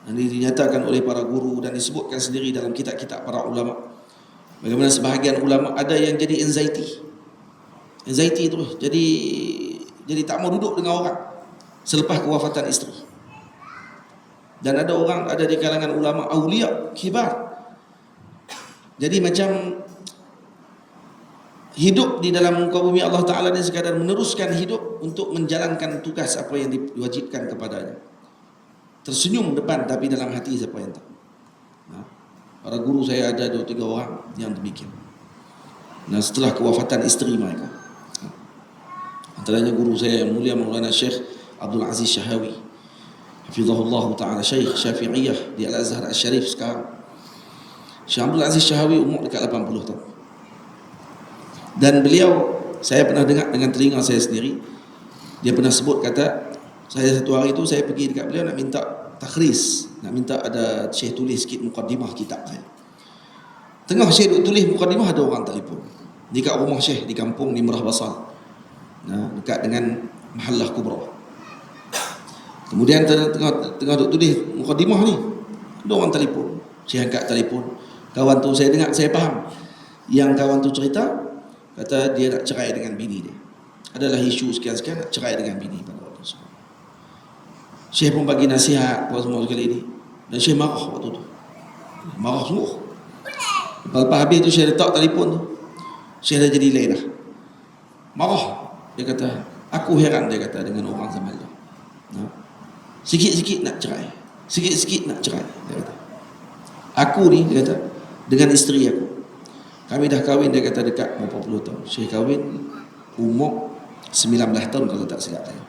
Ini dinyatakan oleh para guru dan disebutkan sendiri dalam kitab-kitab para ulama. Bagaimana sebahagian ulama ada yang jadi anxiety terus, jadi tak mau duduk dengan orang selepas kewafatan isteri. Dan ada orang, ada di kalangan ulama aulia kibar, jadi macam hidup di dalam muka bumi Allah Ta'ala ni sekadar meneruskan hidup untuk menjalankan tugas apa yang diwajibkan kepadanya. Tersenyum depan tapi dalam hati siapa yang tahu. Para guru saya ada 2-3 orang yang demikian. Setelah kewafatan isteri mereka, antaranya guru saya yang mulia Maulana Syekh Abdul Aziz Syahawi, hafizahullah ta'ala, Syekh Syafi'iyah di Al-Azhar Al-Syarif sekarang. Syekh Abdul Aziz Syahawi umur dekat 80 tahun. Dan beliau, saya pernah dengar dengan telinga saya sendiri, dia pernah sebut, kata, saya satu hari itu saya pergi dekat beliau nak minta takhris, nak minta ada Syekh tulis sikit mukaddimah kitab saya. Tengah Syekh tulis mukaddimah, ada orang telefon dekat rumah Syekh di kampung di Merah Basal, dekat dengan Mahallah Kubra. Kemudian tengah tulis mukaddimah ni, ada orang telefon. Syekh angkat telefon. Kawan tu saya dengar, saya faham. Yang kawan tu cerita, kata dia nak cerai dengan bini dia. Adalah isu sekian-sekian nak cerai dengan bini pada waktu itu. Syekh pun bagi nasihat buat semua sekali ini. Dan Syekh marah waktu tu. Marah semua. Lepas habis tu Syekh letak telefon tu. Syekh dah jadi lain dah. Marah. Dia kata, aku heran, dia kata, dengan orang zaman tu. Sikit-sikit nak cerai. Sikit-sikit nak cerai, dia kata. Aku ni, dia kata, dengan isteri aku. Kami dah kahwin, dia kata, dekat 40 tahun. Syekh kahwin umur 19 tahun kalau tak silap saya.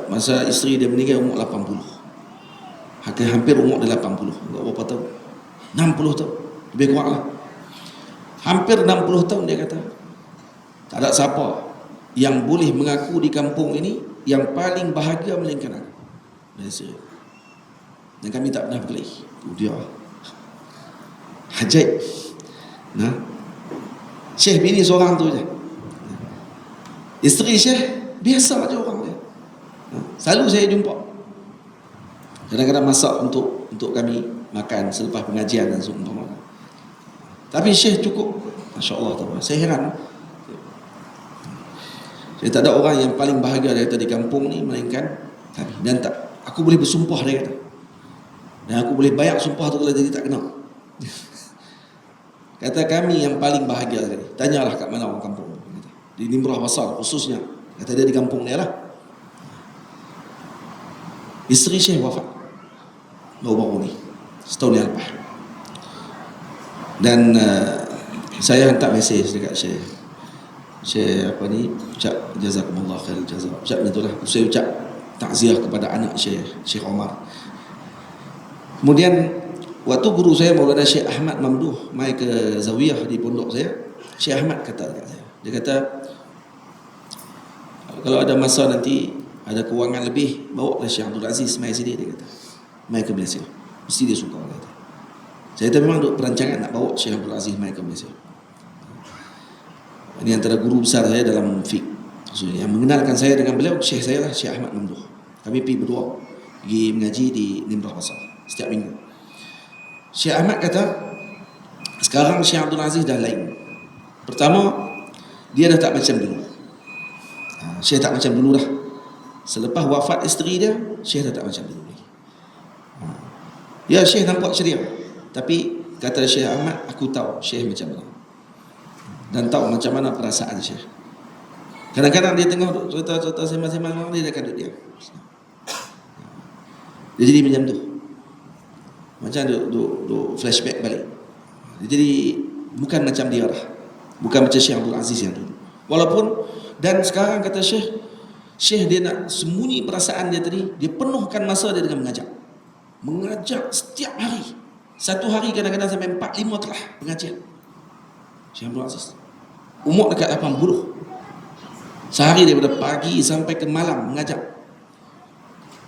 Masa isteri dia meninggal umur 80. Hampir umur dia 80. Berapa tahun? 60 tahun. Lebih kurang lah. Hampir 60 tahun dia kata. Tak ada siapa yang boleh mengaku di kampung ini yang paling bahagia melainkan aku. Dan kami tak pernah berkelahi. Itu dia. Ajaib. Nah, Syekh bini seorang tu je. Isteri Syekh biasa je orang dia. Selalu saya jumpa. Kadang-kadang masak untuk kami makan selepas pengajian dan seumpama. Tapi Syekh cukup, masya-Allah tu. Saya heran. Saya tak ada orang yang paling bahagia dari di kampung ni melainkan kami. Dan tak, aku boleh bersumpah, dia kata. Dan aku boleh bayar sumpah tu kalau dia tak kenal. Kata kami yang paling bahagia sekali. Tanyalah kat mana orang kampung. Di Nimrah Basar khususnya. Kata dia di kampung dia lah. Isteri Syekh wafat baru-baru ni, setahun yang lepas. Dan saya hantar mesej dekat Syekh apa ni, ucap jazakumullah khairul jazak. Ucap itulah. Saya ucap takziah kepada anak Syekh Omar. Kemudian waktu guru saya Maulana Syekh Ahmad Mamduh mai ke Zawiyah di pondok saya, Syekh Ahmad kata dekat saya. Dia kata, kalau ada masa nanti ada kewangan lebih, bawa Syekh Abdul Aziz mai sini, dia kata. Mai ke Malaysia. Mesti dia suka, kata. Saya kata memang ada perancangan nak bawa Syekh Abdul Aziz mai ke Malaysia. Ini antara guru besar saya dalam fiqh. Yang mengenalkan saya dengan beliau, Syekh saya lah, Syekh Ahmad Mamduh. Kami pergi berdua, pergi mengaji di Nimrah Basar setiap minggu. Syekh Ahmad kata, sekarang Syekh Abdul Aziz dah lain. Pertama, dia dah tak macam dulu. Syekh tak macam dulu dah. Selepas wafat isteri dia, Syekh dah tak macam dulu lagi. Ya, Syekh nampak ceria. Tapi kata Syekh Ahmad, aku tahu Syekh macam mana. Dan tahu macam mana perasaan Syekh. Kadang-kadang dia tengok cerita-cerita sembang-sembang, dia akan duduk diam. Dia jadi macam tu. Macam duk flashback balik. Dia jadi bukan macam dia lah. Bukan macam Syekh Abdul Aziz yang dulu. Walaupun, dan sekarang kata Syekh dia nak sembunyi perasaan dia tadi, dia penuhkan masa dia dengan mengajak. Mengajak setiap hari. Satu hari kadang-kadang sampai 4-5 telah pengajian. Syekh Abdul Aziz. Umur dekat 80. Sehari daripada pagi sampai ke malam mengajak.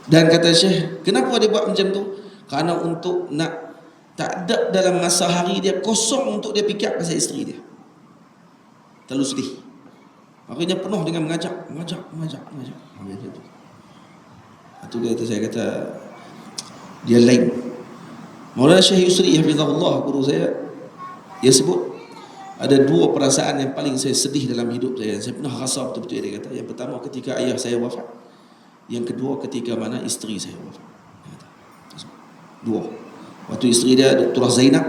Dan kata Syekh, kenapa dia buat macam tu? Kerana untuk nak, tak ada dalam masa hari dia kosong untuk dia fikir pasal isteri dia. Terlalu sedih. Makanya penuh dengan mengajak. Itu kata saya kata dia lain. Maulana Syekh Yusri hafizahullah, guru saya, dia sebut ada dua perasaan yang paling saya sedih dalam hidup saya. Saya pernah rasa betul-betul, dia kata. Yang pertama ketika ayah saya wafat. Yang kedua ketika mana isteri saya wafat. Dua. Waktu isteri dia Dr. Zainab,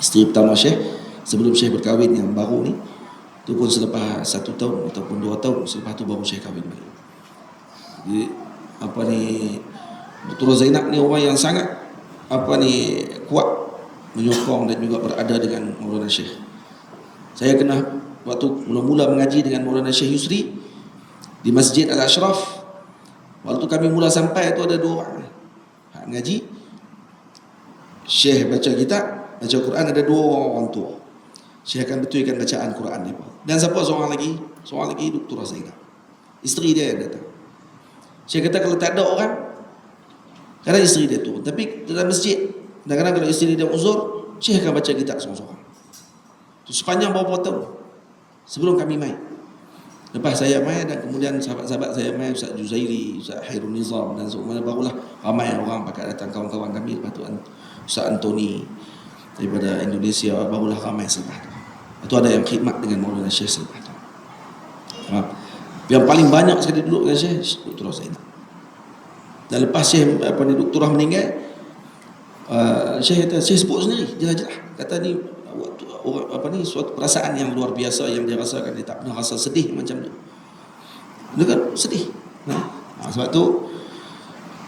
isteri pertama Syekh, sebelum Syekh berkahwin yang baru ni, itu pun selepas 1 tahun ataupun 2 tahun selepas tu baru Syekh kahwin balik. Jadi apa ni, Dr. Zainab ni orang yang sangat kuat menyokong dan juga berada dengan Maulana Syekh. Saya kena waktu mula-mula mengaji dengan Maulana Syekh Yusri di Masjid Al-Ashraf. Waktu kami mula sampai tu ada 2 orang mengaji. Syekh baca kitab, baca Quran, ada 2 orang tua. Syekh akan betulkan bacaan Quran dia. Dan siapa seorang lagi? Seorang lagi Dr. Zainab. Isteri dia yang datang. Syekh kata kalau tak ada orang, kadang isteri dia turun. Tapi dalam masjid, kadang-kadang kalau isteri dia uzur, Syekh akan baca kitab seorang-seorang. Itu sepanjang beberapa tahun sebelum kami main. Lepas saya main dan kemudian sahabat-sahabat saya main, Ustaz Juzairi, Ustaz Hairul Nizam dan semua, barulah ramai orang pakai datang, kawan-kawan kami. Lepas tu Ustaz Antoni, daripada Indonesia, barulah ramai selepas tu. Itu ada yang khidmat dengan Maulana Syekh selepas tu. Yang paling banyak sekali duduk dengan Syekh Dr. Zainal. Dan lepas Syekh Dr. meninggal, Syekh kata, Syekh sebut sendiri jelas-jelas, kata ni suatu perasaan yang luar biasa yang dia rasakan. Dia tak pernah rasa sedih macam tu. Dia kan sedih. Sebab tu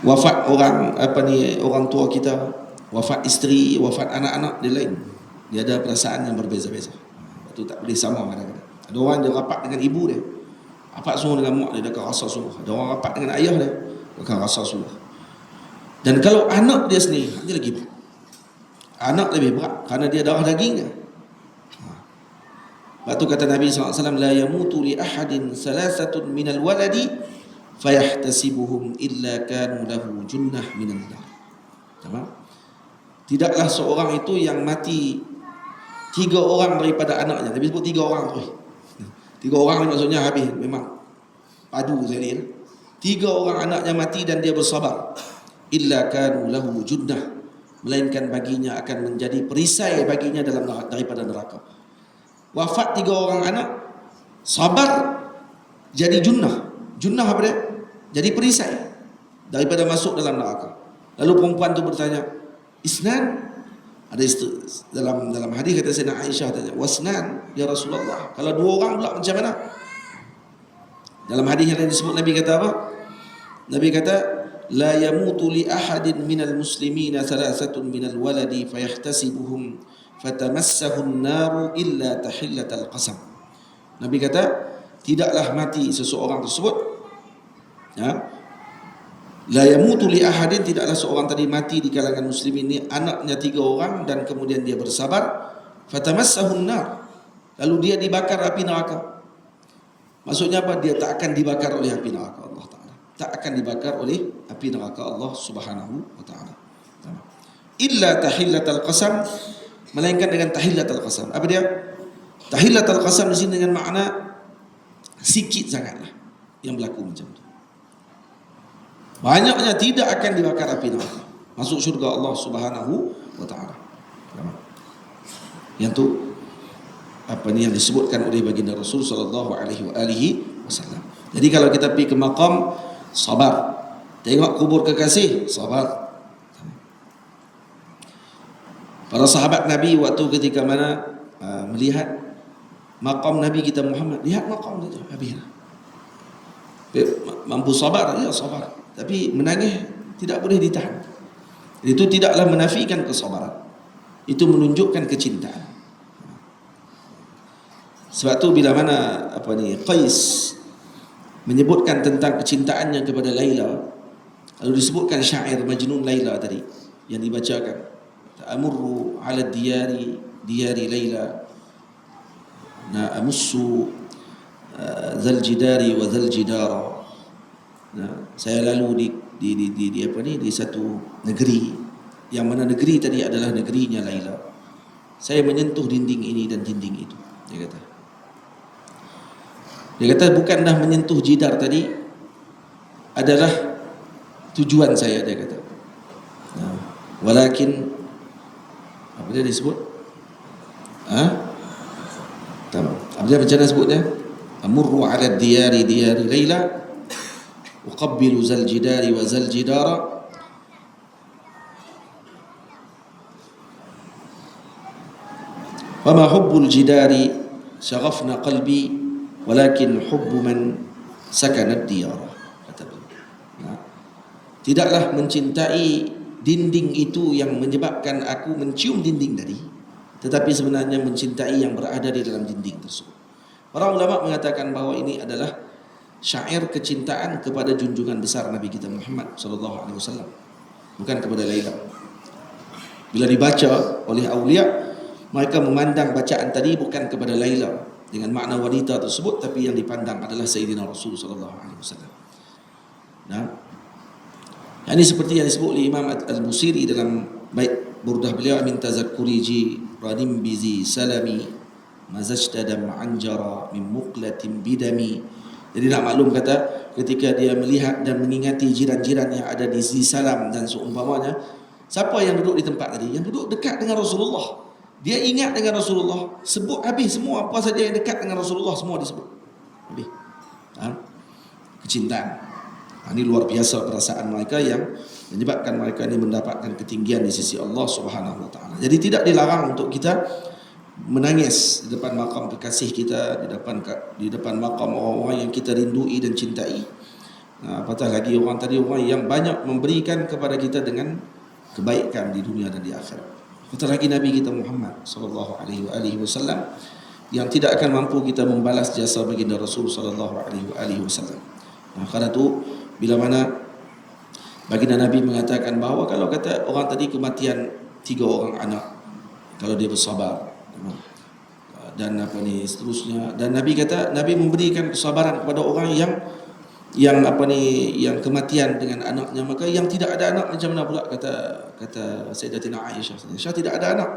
wafat orang tua kita, wafat isteri, wafat anak-anak, dia lain. Dia ada perasaan yang berbeza-beza. Sebab tu tak boleh sama kadang-kadang. Ada orang dia rapat dengan ibu dia, rapat sungguh dengan mak dia, dia akan rasa sungguh. Ada orang rapat dengan ayah dia akan rasa sungguh. Dan kalau anak dia sendiri, dia lagi berat. Anak lebih berat kerana dia darah daging dia. Lepas tu kata Nabi SAW, la yamutu li ahadin salasatun minal waladi fayahtasibuhum illa kanu lahu junnah minan nar. Tamam? Tidaklah seorang itu yang mati 3 orang daripada anaknya. Nabi sebut 3 orang tu. 3 orang ni maksudnya habis, memang padu sekali. 3 orang anaknya mati dan dia bersabar. Illa kanu lahu junnah, melainkan baginya akan menjadi perisai baginya daripada neraka. Wafat 3 orang anak, sabar jadi junnah. Junnah apa dia? Jadi perisai daripada masuk dalam neraka. Lalu perempuan tu bertanya, isnan? Ada dalam hadis kata Sayyidina Aisyah tanya, wasnan ya Rasulullah, kalau 2 orang pula macam mana? Dalam hadis yang disebut Nabi kata apa? Nabi kata, la yamutu li ahadin minal muslimina thalathatun minal waladi fayahtasibuhum fatamassahun naru illa tahillatal qasam. Nabi kata, tidaklah mati seseorang tersebut, ya, la yamutu li ahadin, tidaklah seorang tadi mati di kalangan muslimin ini, anaknya 3 orang dan kemudian dia bersabar, fatamassahun nar, lalu dia dibakar api neraka. Maksudnya apa? Dia tak akan dibakar oleh api neraka Allah Ta'ala, tak akan dibakar oleh api neraka Allah Subhanahu wa Ta'ala. Illa tahillatal qasam, melainkan dengan tahillatul qasam. Apa dia? Tahillatul qasam di sini dengan makna sikit sangatlah yang berlaku macam tu. Banyaknya tidak akan dibakar api neraka, masuk syurga Allah Subhanahu wa Ta'ala. Yang tu yang disebutkan oleh baginda Rasul sallallahu alaihi wasallam. Jadi kalau kita pergi ke maqam, sabar. Tengok kubur kekasih, sabar. Para sahabat Nabi waktu ketika mana melihat maqam Nabi kita Muhammad, lihat maqam itu habislah. Mampu sabar, ya sabar. Tapi menangis tidak boleh ditahan. Itu tidaklah menafikan kesabaran. Itu menunjukkan kecintaan. Sebab tu bila mana Qais menyebutkan tentang kecintaannya kepada Laila, lalu disebutkan syair Majnun Laila tadi yang dibacakan, ta'amurru 'ala diyari Laila na amussu zal jidari wa zal jidara. Saya lalu di satu negeri yang mana negeri tadi adalah negerinya Laila. Saya menyentuh dinding ini dan dinding itu. Dia kata bukanlah menyentuh jidar tadi adalah tujuan saya, dia kata. Walakin apa dia disebut? Tamam. Apa dia macam mana sebutnya? Amurru 'ala diyari Laila uqabbilu zal jidari wa zal jidara wa ma hubbul jidari syaghafna qalbi walakin hubbu man sakana ad-diyara. Tidaklah mencintai dinding itu yang menyebabkan aku mencium dinding tadi, tetapi sebenarnya mencintai yang berada di dalam dinding tersebut. Para ulama mengatakan bahawa ini adalah syair kecintaan kepada junjungan besar Nabi kita Muhammad sallallahu alaihi wasallam, bukan kepada Laila. Bila dibaca oleh aulia, mereka memandang bacaan tadi bukan kepada Laila dengan makna wanita tersebut, tapi yang dipandang adalah Sayyidina Rasul sallallahu alaihi wasallam. Ini seperti yang disebut oleh Imam Al-Busiri dalam bait burdah beliau, min tazakkuri ji radim bizi salami mazajtadam anjara min muqlatin bidami. Jadi nak maklum kata ketika dia melihat dan mengingati jiran-jiran yang ada di Salam dan seumpamanya, Siapa yang duduk di tempat tadi? Yang duduk dekat dengan Rasulullah. Dia ingat dengan Rasulullah, sebut habis semua apa saja yang dekat dengan Rasulullah, semua disebut habis. Kecintaan. Ini luar biasa perasaan mereka yang menyebabkan mereka ini mendapatkan ketinggian di sisi Allah Subhanahu wa taala. Jadi tidak dilarang untuk kita menangis di depan makam kekasih kita, di depan makam orang-orang yang kita rindui dan cintai. Apatah lagi orang yang banyak memberikan kepada kita dengan kebaikan di dunia dan di akhirat. Apatah lagi Nabi kita Muhammad sallallahu alaihi wasallam yang tidak akan mampu kita membalas jasa baginda Rasul sallallahu alaihi wasallam. Karena itu bila mana baginda Nabi mengatakan bahawa kalau kata orang tadi kematian 3 orang anak, kalau dia bersabar dan seterusnya, dan Nabi kata Nabi memberikan kesabaran kepada orang yang kematian dengan anaknya, maka yang tidak ada anak macam mana pula, kata Sayyidatina Aisyah tidak ada anak.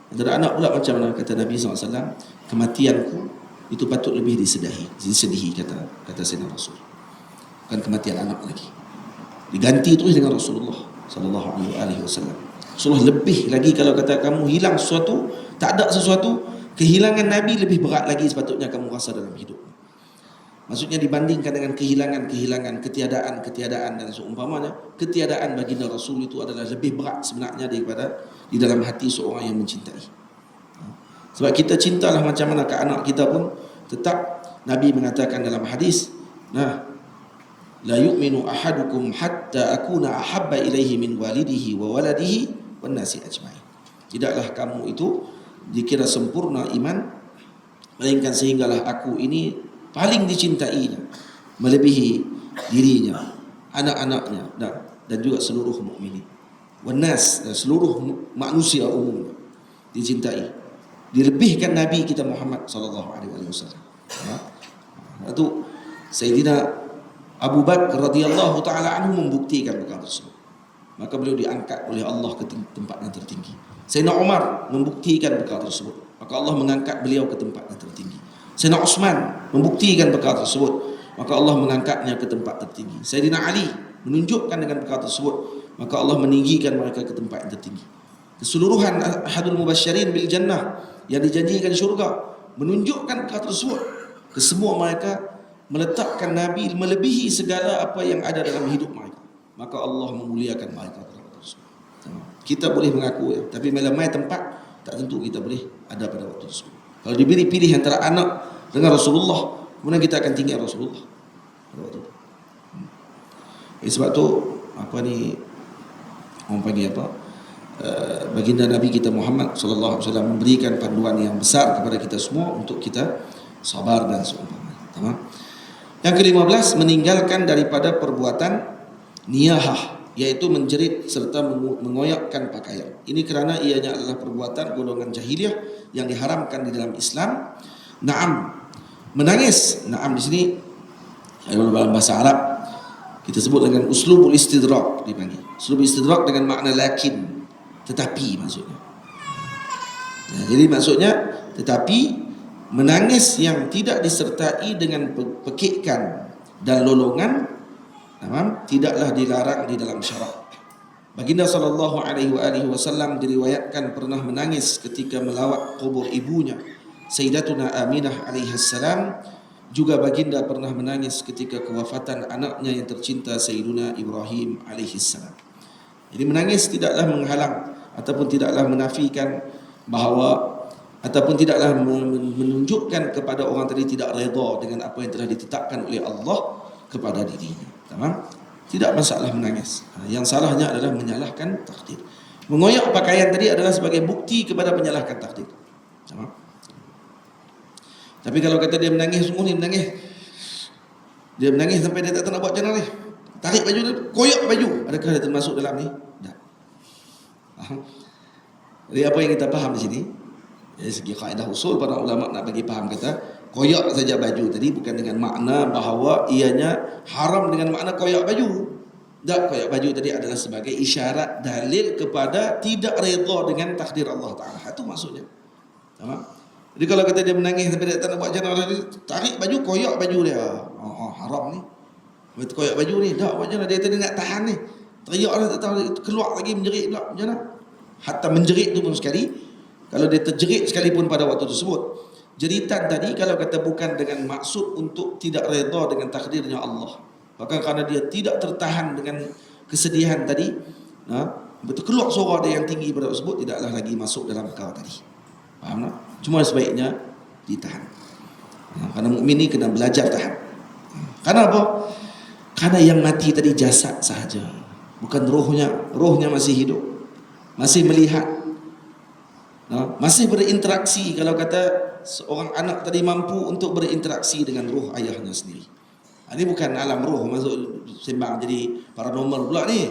Tidak ada anak pula macam mana, kata Nabi SAW, kematianku itu patut lebih disedihi, kata Sayyidina Rasul. Bukan kematian anak lagi, diganti terus dengan Rasulullah sallallahu alaihi wasallam. Rasulullah lebih lagi, kalau kata kamu hilang sesuatu, tak ada sesuatu, kehilangan Nabi lebih berat lagi sepatutnya kamu rasa dalam hidup. Maksudnya dibandingkan dengan kehilangan, ketiadaan dan seumpamanya, ketiadaan baginda Rasul itu adalah lebih berat sebenarnya daripada di dalam hati seorang yang mencintai. Sebab kita cintalah macam mana ke anak kita pun, tetap Nabi mengatakan dalam hadis, la yu'minu ahadukum hatta akuna ahabba ilaihi min walidihi wa waladihi wan nasi ajmain. Tidaklah kamu itu dikira sempurna iman, melainkan sehinggalah aku ini paling dicintainya, melebihi dirinya, anak-anaknya dan juga seluruh mukminin. Wanas, seluruh manusia umumnya dicintai, dilebihkan Nabi kita Muhammad sallallahu alaihi wasallam. Itu Sayyidina Abu Bakar radhiyallahu taala anhu membuktikan perkara tersebut. Maka beliau diangkat oleh Allah ke tempat yang tertinggi. Sayyidina Umar membuktikan perkara tersebut, maka Allah mengangkat beliau ke tempat yang tertinggi. Sayyidina Utsman membuktikan perkara tersebut, maka Allah mengangkatnya ke tempat tertinggi. Sayyidina Ali menunjukkan dengan perkara tersebut, maka Allah meninggikan mereka ke tempat yang tertinggi. Keseluruhan ahadul mubasysyirin bil jannah yang dijanjikan syurga menunjukkan perkara tersebut. Kesemua mereka meletakkan Nabi melebihi segala apa yang ada dalam hidup mereka, maka Allah memuliakan mereka. Kita boleh mengaku, tapi bila mai tempat tak tentu kita boleh ada pada waktu tersebut. Kalau diberi pilih antara anak dengan Rasulullah, kemudian kita akan tinggal Rasulullah pada waktu itu. Sebab tu orang panggil baginda Nabi kita Muhammad sallallahu alaihi wasallam memberikan panduan yang besar kepada kita semua untuk kita sabar dan seumpamanya. Tamam. Yang ke-15, meninggalkan daripada perbuatan niyahah, yaitu menjerit serta mengoyakkan pakaian. Ini kerana ianya adalah perbuatan golongan jahiliyah yang diharamkan di dalam Islam. Naam, menangis. Naam di sini dalam bahasa Arab kita sebut dengan uslubul istidrak, dipanggil. Uslubul istidrak dengan makna lakin, tetapi maksudnya. Jadi maksudnya tetapi menangis yang tidak disertai dengan pekikan dan lolongan tidaklah dilarang di dalam syarak. Baginda sallallahu alaihi wasallam diriwayatkan pernah menangis ketika melawat kubur ibunya Sayyidatuna Aminah alaihi salam. Juga baginda pernah menangis ketika kewafatan anaknya yang tercinta Sayyiduna Ibrahim alaihi salam. Jadi menangis tidaklah menghalang ataupun tidaklah menafikan bahawa ataupun tidaklah menunjukkan kepada orang tadi tidak redha dengan apa yang telah ditetapkan oleh Allah kepada dirinya. Tamam? Tidak masalah menangis. Yang salahnya adalah menyalahkan takdir. Mengoyak pakaian tadi adalah sebagai bukti kepada menyalahkan takdir. Tamam? Tapi kalau kata dia menangis semua ni dia menangis sampai dia tak nak buat macam mana ni, tarik baju dia, koyak baju, adakah dia termasuk dalam ni? Tak. Jadi apa yang kita faham di sini, dari segi kaedah usul, para ulama nak bagi faham kata koyak saja baju tadi bukan dengan makna bahawa ianya haram dengan makna koyak baju. Tak, koyak baju tadi adalah sebagai isyarat dalil kepada tidak redha dengan takdir Allah Ta'ala. Itu maksudnya. Tamam? Jadi kalau kata dia menangis sampai dia tak nak buat macam mana, tarik baju, koyak baju dia. Haram ni. Koyak baju ni, tak buat macam mana, dia tadi nak tahan ni. teriak lah tak tahu, keluar lagi menjerit pula, macam mana? Hatta menjerit tu pun sekali, kalau dia terjerit sekalipun pada waktu tersebut, jeritan tadi kalau kata bukan dengan maksud untuk tidak redha dengan takdirnya Allah, bahkan kerana dia tidak tertahan dengan kesedihan tadi, betul keluar suara dia yang tinggi pada waktu tersebut, tidaklah lagi masuk dalam perkara tadi. Faham tak? Cuma sebaiknya ditahan. Kerana mukmin ni kena belajar tahan. Karena apa? Karena yang mati tadi jasad sahaja, bukan rohnya. Rohnya masih hidup, masih melihat, masih berinteraksi. Kalau kata seorang anak tadi mampu untuk berinteraksi dengan roh ayahnya sendiri. Ini bukan alam roh masuk sembang jadi paranormal pula ni.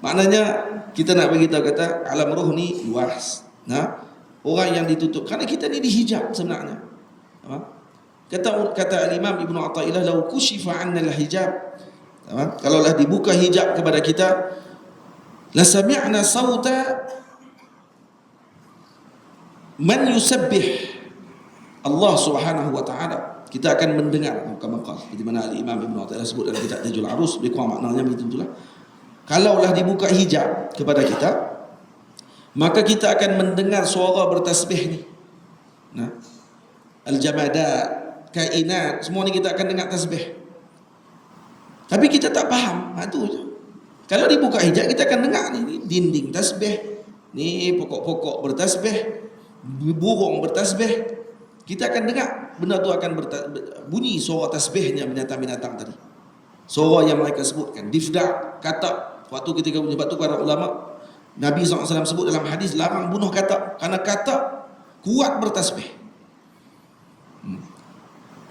Maknanya kita nak bagi tahu kata alam roh ni luas. Orang yang ditutup, kerana kita ni dihijab sebenarnya. Kata Al-Imam Ibn Athaillah, "Lau kushifa 'anna al-hijab." Kalaulah dibuka hijab kepada kita, la sami'na sauta man yusabbih Allah Subhanahu wa taala. Kita akan mendengar maqal di mana Al-Imam Ibn Athaillah sebut dalam kitab Tajul Arus, lebih kurang maknanya begitulah. Kalaulah dibuka hijab kepada kita, maka kita akan mendengar suara bertasbih ni. Al-jamadat, kainat, semua ni kita akan dengar tasbih. Tapi kita tak faham, tu je. Kalau dibuka hijab kita akan dengar ni dinding tasbih, ni pokok-pokok bertasbih, burung bertasbih. Kita akan dengar benda tu akan bunyi suara tasbihnya binatang-binatang tadi. Suara yang mereka sebutkan, difda, katak. Waktu ketika sebab tu para ulama Nabi SAW sebut dalam hadis larang bunuh katak, kerana katak kuat bertasbih.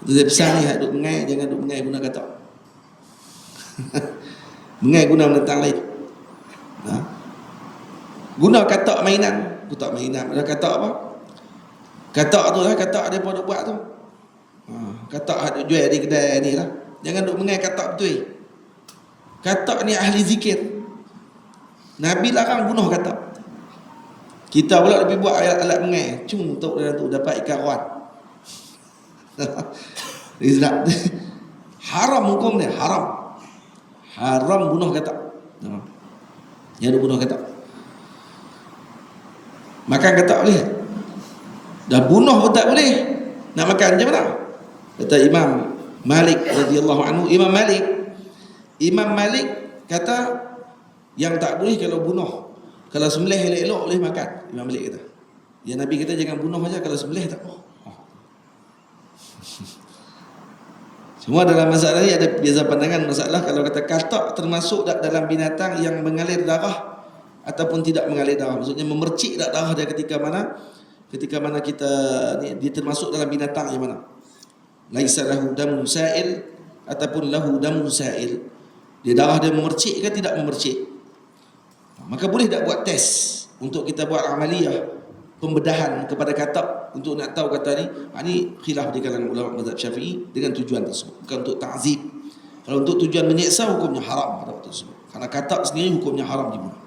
Dia pesan ni, duk mengai, jangan duk mengai guna katak. Mengai guna menentang lain. Guna katak mainan, katak mainan. Ada katak apa? Katak tu lah, katak dia pun buat tu. Katak jual di kedai ni lah. Jangan duk mengai katak betul. Katak ni ahli zikir. Nabi larang bunuh katak. Kita pula lebih buat alat mengai, cung untuk dalam tu dapat ikan ruan. Haram hukum dia, haram. Haram bunuh katak. Yang bunuh katak. Makan katak boleh? Dah bunuh pun tak boleh. Nak makan macam mana? Kata Imam Malik radhiyallahu anhu, Imam Malik kata yang tak boleh kalau bunuh. Kalau sembelih elok-elok boleh makan. Imam Malik kata. Ya Nabi kata jangan bunuh saja, kalau sembelih tak apa. Semua dalam masalah ni ada beza pandangan masalah. Kalau kata katak termasuk dalam binatang yang mengalir darah ataupun tidak mengalir darah. Maksudnya memercik darah dia ketika mana kita ni, dia termasuk dalam binatang yang mana? Laisa lahu damun sa'il ataupun lahu damun sa'il. Dia darah dia memercik ke tidak memercik? Maka boleh tak buat test untuk kita buat amaliyah pembedahan kepada katak untuk nak tahu kata ni khilaf di kalangan ulama mazhab Syafi'i dengan tujuan tersebut, bukan untuk ta'zib. Kalau untuk tujuan menyeksa, hukumnya haram pada waktu tersebut. Karena katak sendiri hukumnya haram dibunuh.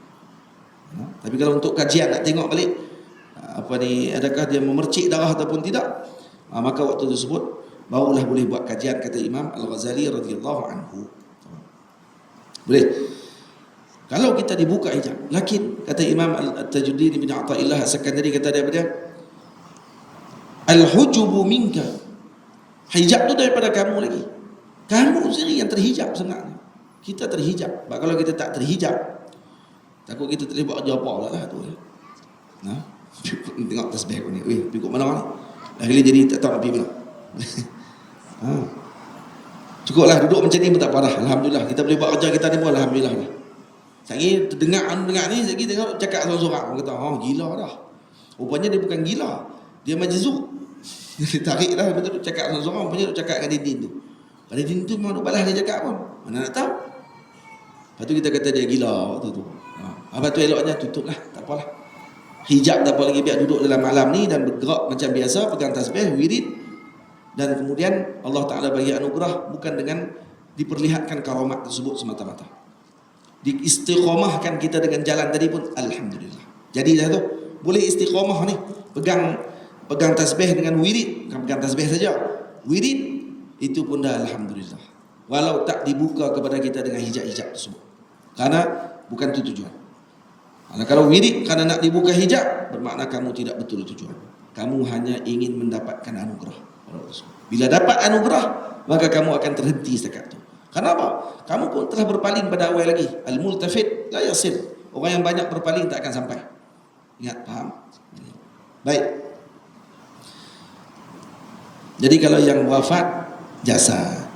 Tapi kalau untuk kajian nak tengok balik adakah dia memercik darah ataupun tidak, maka waktu tersebut barulah boleh buat kajian, kata Imam Al-Ghazali radhiyallahu anhu. Boleh. Kalau kita dibuka hijab, lakin kata Imam Tajuddin bin Athaillah As-Sakandari, kata dia al-hujubu minka, hijab tu daripada kamu lagi. Kamu sendiri yang terhijab sebenarnya. Kita terhijab. Kalau kita tak terhijab, takut kita tak boleh buat kerja apa lah tu. Tengok tasbih aku ni. Ikut mana ni? Akhirnya jadi tak tahu nak pergi mana. Cukuplah duduk macam ni pun tak apa dah. Alhamdulillah. Kita boleh buat kerja kita ni pun alhamdulillah lah. Sekali terdengar ni, sekali tengok cakap seorang-seorang. Kata, gila dah. Rupanya dia bukan gila. Dia majzub. Dia tarik lah. Betul cakap seorang-seorang. Rupanya dia cakap dengan dinding tu. Pada dinding tu memang duk balas dia cakap pun. Mana nak tahu. Lepas tu kita kata dia gila waktu tu. Lepas tu eloknya tutup lah. Tak apalah. Hijab tak apa lagi, biar duduk dalam malam ni dan bergerak macam biasa, pegang tasbih, wirid. Dan kemudian Allah Ta'ala bagi anugerah bukan dengan diperlihatkan karamat tersebut semata-mata. Diistiqamahkan kita dengan jalan tadi pun alhamdulillah. Jadi dah tu boleh istiqamah ni, pegang tasbih dengan wirid, bukan pegang tasbih saja, wirid itu pun dah alhamdulillah. Walau tak dibuka kepada kita dengan hijab-hijab tersebut. Karena bukan itu tujuan. Karena kalau wirid karena nak dibuka hijab, bermakna kamu tidak betul tujuan. Kamu hanya ingin mendapatkan anugerah. Bila dapat anugerah, maka kamu akan terhenti setakat itu. Kenapa? Kamu pun telah berpaling pada awal lagi. Al-multafit la yasil. Orang yang banyak berpaling tak akan sampai. Ingat, faham? Baik. Jadi kalau yang wafat, jasad,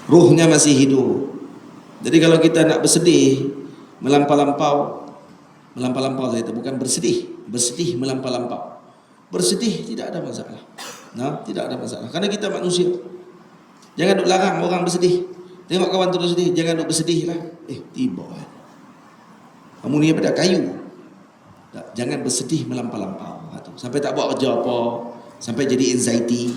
ruhnya masih hidup. Jadi kalau kita nak bersedih, melampau-lampau saya itu bukan bersedih melampau-lampau. Bersedih tidak ada masalah. Nah, tidak ada masalah. Karena kita manusia. Jangan duk larang orang bersedih. Tengok kawan tu bersedih, jangan duk bersedih lah. Tiba. Kamu ni pada kayu. Tak, jangan bersedih melampau-lampau. Sampai tak buat kerja apa, sampai jadi anxiety,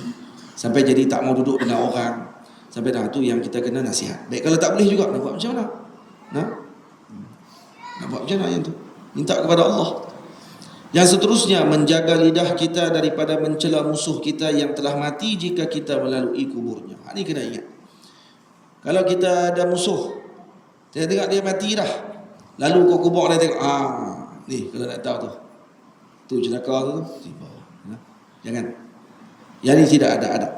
sampai jadi tak mau duduk dengan orang. Sampai dah tu yang kita kena nasihat. Baik, kalau tak boleh juga nak buat macam mana? Nak buat macam mana yang tu? Minta kepada Allah. Yang seterusnya, menjaga lidah kita daripada mencela musuh kita yang telah mati jika kita melalui kuburnya. Ini kena ingat. Kalau kita ada musuh, kita tengok dia mati dah, lalu kau kubur dia tengok, ni kalau nak tahu tu celaka tu tiba. Jangan. Yang ini tidak ada adab.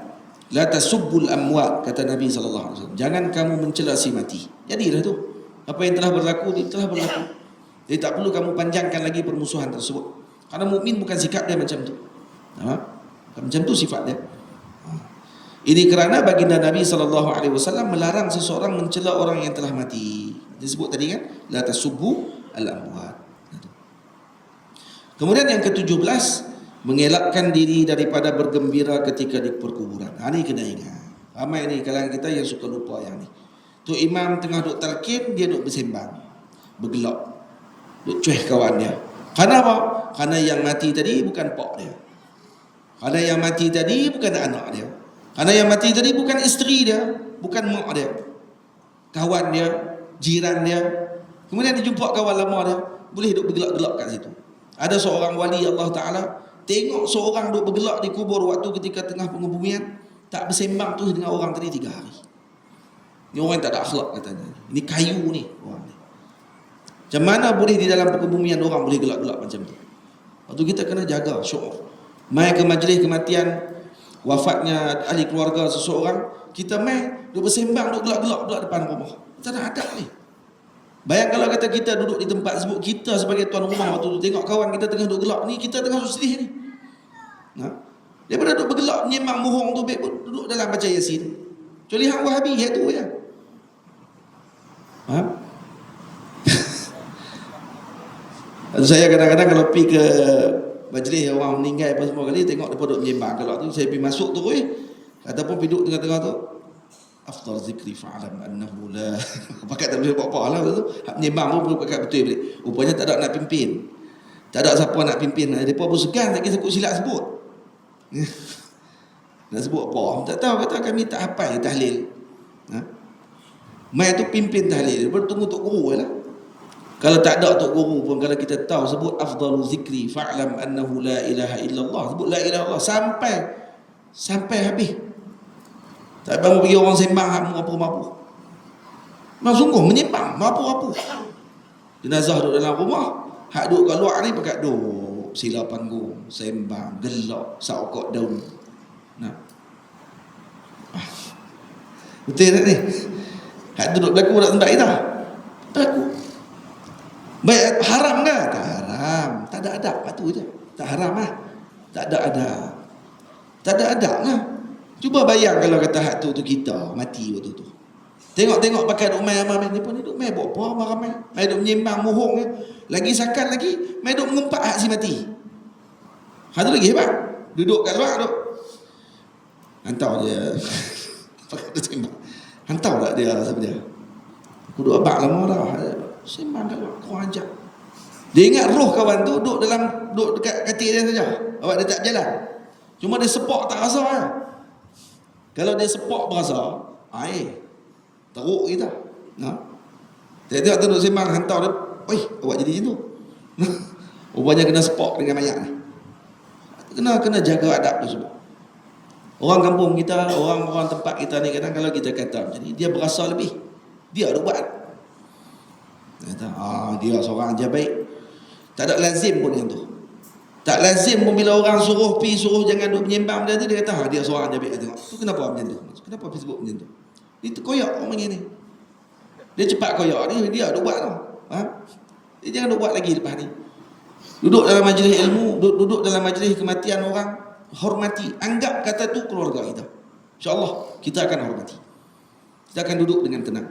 La tasubbul amwat, kata Nabi SAW. Jangan kamu mencela si mati. Jadilah tu. Apa yang telah berlaku, itu telah berlaku. Jadi tak perlu kamu panjangkan lagi permusuhan tersebut. Karena mukmin bukan sikap dia macam tu. Macam tu sifat dia. Ini kerana baginda Nabi SAW melarang seseorang mencela orang yang telah mati. Disebut tadi kan, la tasubbu al-amwat. Kemudian yang ke-17, mengelakkan diri daripada bergembira ketika di perkuburan. Ini kena ingat. Ramai ni kalangan kita yang suka lupa yang ni. Tu imam tengah duk talqin, dia duk bersembang, bergelak, duk cuih kawan dia. Karena apa? Karena yang mati tadi bukan pak dia. Karena yang mati tadi bukan anak dia. Karena yang mati tadi bukan isteri dia, bukan mak dia, kawan dia, jiran dia. Kemudian dia jumpa kawan lama dia, boleh duk bergelak-gelak kat situ. Ada seorang wali Allah Ta'ala, tengok seorang duk bergelak di kubur waktu ketika tengah pengebumian, tak bersembang tu dengan orang tadi 3 hari. Ini orang tak ada akhlak katanya. Ini kayu ni orang ni. Macam mana boleh di dalam pengebumian orang boleh gelak-gelak macam tu? Waktu kita kena jaga syukur. Mai ke majlis kematian, wafatnya ahli keluarga seseorang, kita mai duk bersembang, duk gelak-gelak pula depan rumah. Tak ada adab ni. Bayang kalau kata kita duduk di tempat sebut, kita sebagai tuan rumah waktu tu tengok kawan kita tengah duduk gelak ni, kita tengah sedih ni. Daripada duduk bergelak menyembang mohong tu, baik pun duduk dalam baca Yasin. Kecuali hang Wahabi dia tu je. Saya kadang-kadang kalau pergi ke majlis orang meninggal apa semua kali, tengok depa duduk menyembang gelak tu, saya pergi masuk tu ataupun pergi duduk tengah-tengah tu, afdal zikri fa'alam annahu la pakai tak boleh buat apa lah tu. Menyembang pun pakai betul balik. Rupanya tak ada nak pimpin. Tak ada siapa nak pimpin. Depa pun segan lagi sebut silap sebut. Nak sebut apa? Tak tahu, kata kami tak hafal tahlil. Mai tu pimpin tahlil. Depa tunggu tok guru lah. Kalau tak ada tok guru pun, kalau kita tahu sebut afdalu zikri fa'alam annahu la ilaha illallah. Sebut la ilaha illallah sampai habis. Tak bangun pergi orang sembang hak mampu-mampu. Memang sungguh menyembang, mampu-mampu. Jenazah duduk dalam rumah, hak duduk kat luar ni pakat duduk sila panggung, sembang, gelak, saukok daun. Betul tak ni? Hak duduk berlaku tak tempat kita? Berlaku. Baik, haram ke? Tak haram. Tak ada adab, tu je. Tak haram lah. Tak ada adab. Tak ada adab lah. Cuba bayang kalau kata hak tu kita mati waktu tu. Tengok-tengok pakai duk main ramai ni pun duk main buat apa ramai. Mai duk menyembang mohong ni. Lagi sakan lagi, mai duk mengumpat hak si mati. Hak tu lagi hebat. Duduk kat luar duk. Hantar dia. Pakai duk sembang. Hantar tak dia siapa dia? Aku duk abak lama dah. Sembang kat luar kau ajak. Dia ingat roh kawan tu duk dekat katil dia saja. Awak dia tak jalan. Cuma dia sepak tak rasa lah. Kalau dia sepak berasa, teruk kita. Tengok tu duduk sembang, hantar dia, oi, awak jadi macam tu. Rupanya kena sepak dengan mayat ni. Kena jaga adab tu semua. Orang kampung kita, orang-orang tempat kita ni kadang kalau kita kata macam ni, dia berasa lebih. Dia ada buat. Kata, dia seorang aja baik. Tak ada lazim pun yang tu. Tak lazim pun bila orang suruh jangan duk menyembang dia tu, dia kata dia seorang aja baik. Tengok tu kenapa macam tu, kenapa Facebook macam tu. Dia terkoyak orang ni. Dia cepat koyak ni, dia duk buat tau. Dia jangan duk buat lagi lepas ni. Duduk dalam majlis ilmu, duduk dalam majlis kematian orang, hormati, anggap kata tu keluarga kita. InsyaAllah kita akan hormati. Kita akan duduk dengan tenang.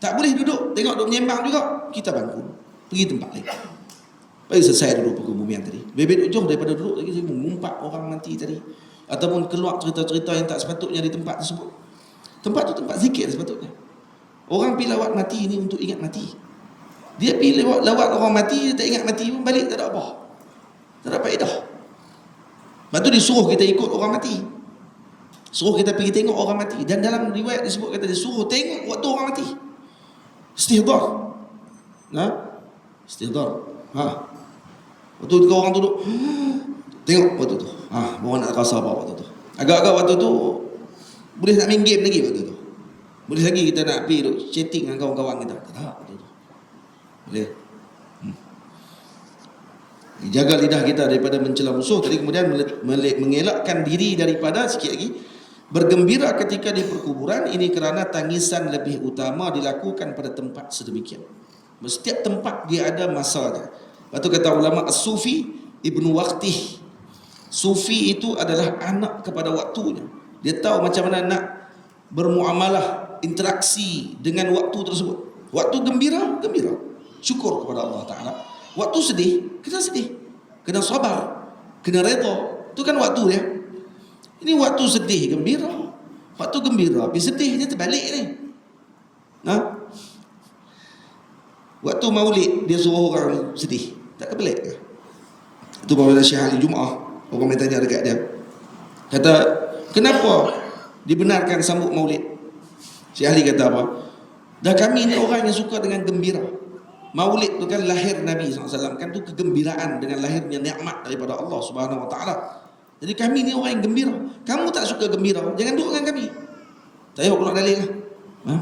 Tak boleh duduk, tengok duk menyembang juga, kita bangun, pergi tempat lain. Bagi selesai duduk perkebumian tadi. Lebih jauh daripada duduk lagi, saya mengumpat orang mati tadi. Ataupun keluar cerita-cerita yang tak sepatutnya di tempat tersebut. Tempat tu tempat zikir sepatutnya. Orang pergi lawat mati ni untuk ingat mati. Dia pergi lawat orang mati, dia tak ingat mati pun balik tak ada apa. Tak ada faedah. Lepas tu disuruh kita ikut orang mati. Suruh kita pergi tengok orang mati. Dan dalam riwayat disebut kata disuruh tengok waktu orang mati. Istihdar. Istihdar. Waktu tu orang duduk tengok waktu tu. Bawa nak rasa apa waktu tu. Agak-agak waktu tu boleh nak main game lagi waktu tu. Boleh lagi kita nak pergi duk chatting dengan kawan-kawan kita. Tak waktu tu. Boleh. Jaga lidah kita daripada mencela musuh. Tadi kemudian mengelakkan diri daripada, sikit lagi, bergembira ketika di perkuburan. Ini kerana tangisan lebih utama dilakukan pada tempat sedemikian. Setiap tempat dia ada masanya. Lepas tu kata ulama as-sufi ibnu waqtih. Sufi itu adalah anak kepada waktunya. Dia tahu macam mana nak bermuamalah, interaksi dengan waktu tersebut. Waktu gembira, gembira, syukur kepada Allah Ta'ala. Waktu sedih, kena sedih, kena sabar, kena redha. Itu kan waktu dia. Ini waktu sedih, gembira. Waktu gembira, tapi sedih, dia terbalik ni. Waktu maulid, dia suruh orang sedih. Tak kebelik ke? Itu Bapak Syekh Ali Jumaah, orang yang tanya dekat dia, kata, kenapa dibenarkan sambut maulid? Syekh Ali kata apa? Dah kami ni orang yang suka dengan gembira. Maulid tu kan lahir Nabi SAW, kan tu kegembiraan dengan lahirnya nikmat daripada Allah Subhanahu Wa Taala. Jadi kami ni orang yang gembira. Kamu tak suka gembira, jangan duduk dengan kami. Tak payah keluar dalil lah.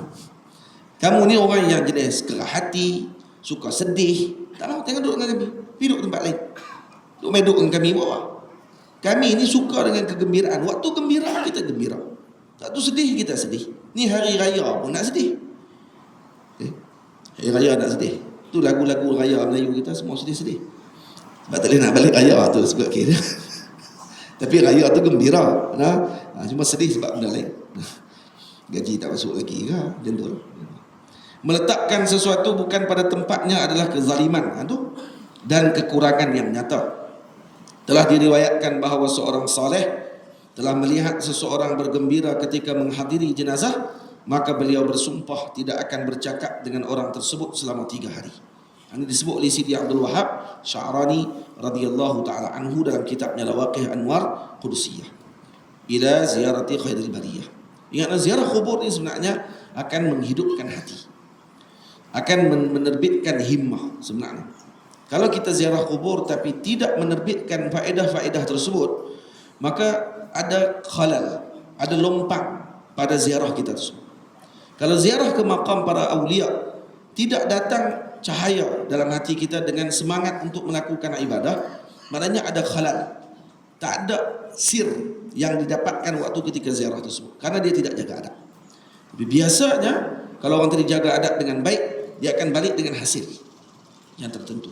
Kamu ni orang yang jenis keras hati, suka sedih, tak mau, jangan duduk dengan kami. Pergi duduk tempat lain. Duduk dengan kami bawah. Kami ni suka dengan kegembiraan. Waktu gembira kita gembira. Waktu sedih kita sedih. Ni hari raya pun nak sedih. Hari raya nak sedih. Tu lagu-lagu raya Melayu kita semua sedih-sedih. Sebab tak boleh nak balik raya tu sebab kira. Tapi raya tu gembira. Cuma sedih sebab benda lain. Gaji tak masuk lagi ke? Macam tu. Meletakkan sesuatu bukan pada tempatnya adalah kezaliman dan kekurangan yang nyata. Telah diriwayatkan bahawa seorang saleh telah melihat seseorang bergembira ketika menghadiri jenazah, maka beliau bersumpah tidak akan bercakap dengan orang tersebut selama 3 hari. Ini disebut oleh Sidi Abdul Wahab Sya'rani radhiyallahu taala anhu dalam kitabnya Lawaqih Anwar Qudsiyah ila ziyarati khairil bariyah. Ingatlah ziarah kubur ini sebenarnya akan menghidupkan hati, akan menerbitkan himmah sebenarnya. Kalau kita ziarah kubur tapi tidak menerbitkan faedah-faedah tersebut, maka ada khalal, ada lompang pada ziarah kita tersebut. Kalau ziarah ke makam para awliya tidak datang cahaya dalam hati kita dengan semangat untuk melakukan ibadah, maknanya ada khalal. Tak ada sir yang didapatkan waktu ketika ziarah tersebut, karena dia tidak jaga adab. Tapi biasanya kalau orang tadi jaga adab dengan baik, dia akan balik dengan hasil yang tertentu.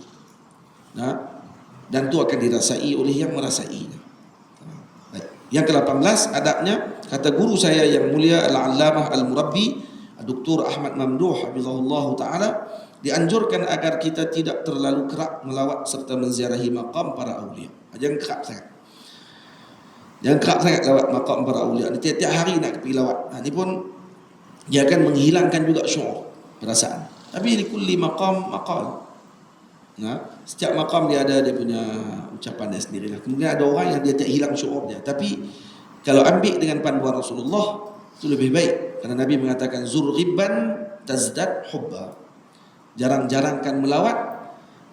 Dan itu akan dirasai oleh yang merasainya. Yang ke-18 adabnya, kata guru saya yang mulia Al-Allamah Al-Murabbi Dr. Ahmad Mamduh hafizahullah taala, dianjurkan agar kita tidak terlalu kerap melawat serta menziarahi maqam para awliya. Jangan kerap sangat. Jangan kerap sangat lawat maqam para awliya. Tiap-tiap hari nak pergi lawat. Ini pun dia akan menghilangkan juga syuur, perasaan. Tapi di kulli maqam maqal. Setiap makam dia ada dia punya ucapan dia sendirilah. Kemudian ada orang yang dia tak hilang syuurnya. Tapi kalau ambil dengan panduan Rasulullah, itu lebih baik. Karena Nabi mengatakan zur ghibban tazdad hubba. Jarang-jarangkan melawat,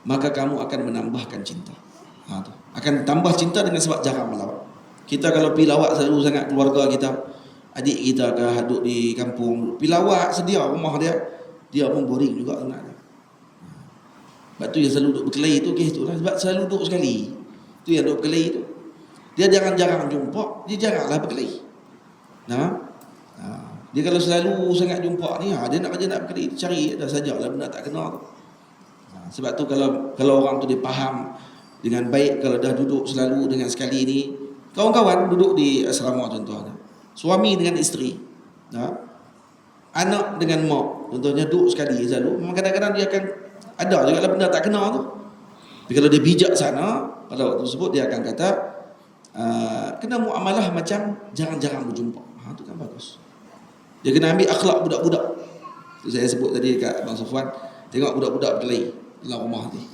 maka kamu akan menambahkan cinta. Akan tambah cinta dengan sebab jarang melawat. Kita kalau pergi lawat selalu sangat keluarga kita, adik kita ke duduk di kampung, pergi lawat sedia rumah dia, dia pun boring juga sebenarnya. Sebab tu yang selalu duduk berkelahi tu kes tu lah. Sebab selalu duduk sekali. Tu yang duduk berkelahi tu. Dia jarang-jarang jumpa, dia jaranglah berkelahi. Nah. Dia kalau selalu sangat jumpa ni, dia nak berkelahi, cari dah sajalah benda tak kena tu. Sebab tu kalau orang tu dia faham dengan baik, kalau dah duduk selalu dengan sekali ni, kawan-kawan duduk di asrama contohnya, suami dengan isteri, anak dengan mak, contohnya duduk sekali selalu, memang kadang-kadang dia akan ada juga lah benda tak kena tu. Tapi kalau dia bijak sana, pada waktu tersebut dia akan kata, kena muamalah macam jarang-jarang berjumpa. Tu kan bagus. Dia kena ambil akhlak budak-budak. Tu saya sebut tadi dekat Abang Safwan, tengok budak-budak berkelahi dalam rumah ni.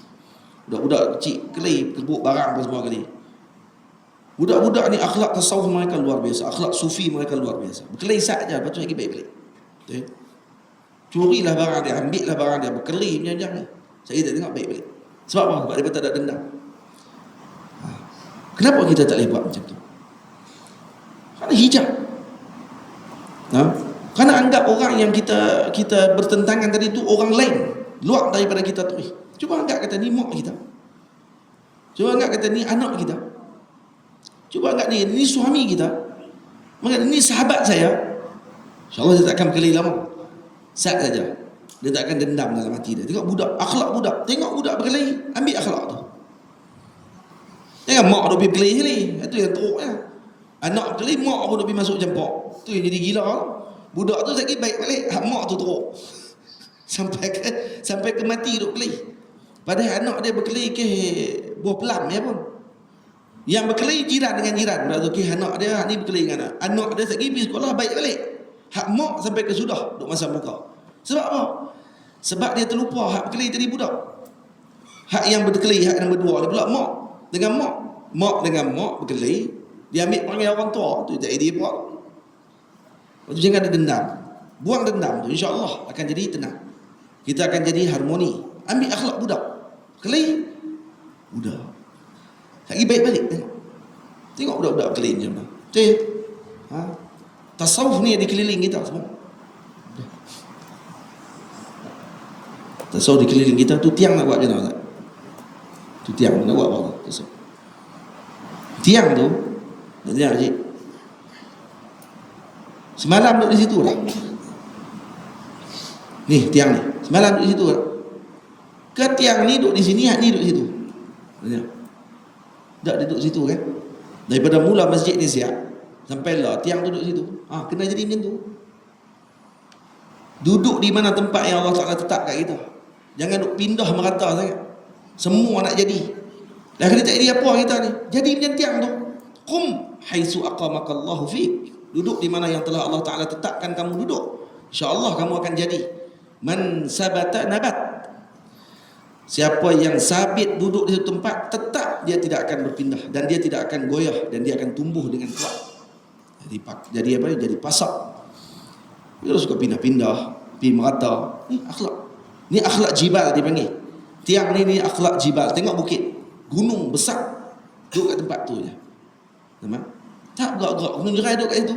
Budak-budak kecil berkelahi, kebuk barang apa semua kali. Budak-budak ni akhlak tasawuf mereka luar biasa, akhlak sufi mereka luar biasa. Berkelahi saja, lepas tu lagi baik-baik. Okay? Curilah barang dia, ambil lah barang dia, berkelahi macam ni. Saya tak tengok baik-baik. Sebab apa? Sebab dia tak ada dendam. Kenapa kita tak boleh buat macam tu? Kerana hijab. Kerana anggap orang yang kita bertentangan tadi tu orang lain, luar daripada kita tu. Cuba anggap kata ni mak kita. Cuba anggap kata ni anak kita. Cuba anggap ni suami kita. Maka ni sahabat saya. InsyaAllah dia takkan berkelahi lama. Sat saja. Dia takkan dendam dalam hati dia. Tengok budak, akhlak budak. Tengok budak berkelahi, ambil akhlak tu. Jangan mak duk pergi berkelahi sekali. Itu yang teruknya. Anak berkelahi, mak pun duk pergi masuk campur. Tu yang jadi gila. Budak tu lagi baik balik, mak tu teruk. Sampai ke mati duk berkelahi. Padahal anak dia berkelahi ke buah pelam ya pun. Yang berkelahi jiran dengan jiran. Lepas tu ke anak dia ni berkelahi dengan anak dia lagi pergi sekolah baik balik. Hak mak sampai ke sudah duk masam muka. Sebab apa? Sebab dia terlupa hak berkelahi tadi budak. Hak yang berkelahi, hak nombor dua dia pula mak dengan mak. Mak dengan mak berkelahi, dia ambil panggil orang tua tu tak dia buat. Lepas tu jangan ada dendam. Buang dendam tu, insya-Allah akan jadi tenang. Kita akan jadi harmoni. Ambil akhlak budak. Berkelahi budak. Lagi baik balik tengok. Tengok budak-budak berkelahi macam mana. Betul? Tasawuf ni yang dikeliling kita semua. Tasawuf dikeliling kita tu tiang nak buat macam mana? Tu tiang nak buat apa? Tasawuf. Tiang tu, tiang cik. Semalam duduk di situ lah. Ni tiang ni. Semalam duduk di situ lah. Ke tiang ni duduk di sini, hak ni duduk di situ. Tak duduk situ kan? Daripada mula masjid ni siap sampai lah tiang duduk situ. Kena jadi macam tu. Duduk di mana tempat yang Allah Ta'ala tetap kat kita. Jangan duk pindah merata sangat. Semua nak jadi. Dah kena tak jadi apa kita ni? Jadi macam tiang tu. Qum haitsu aqamakallahu fik. Duduk di mana yang telah Allah Ta'ala tetapkan kamu duduk. InsyaAllah kamu akan jadi. Man sabata nabat. Siapa yang sabit duduk di satu tempat, tetap dia tidak akan berpindah dan dia tidak akan goyah dan dia akan tumbuh dengan kuat. Jadi apa? Jadi pasak. Dia suka pindah-pindah, pergi merata. Ni akhlak. Ni akhlak jibal dipanggil. Tiang ni akhlak jibal. Tengok bukit, gunung besar, duduk kat tempat tu je. Nampak? Tak gerak-gerak, gunung jerai duduk kat situ.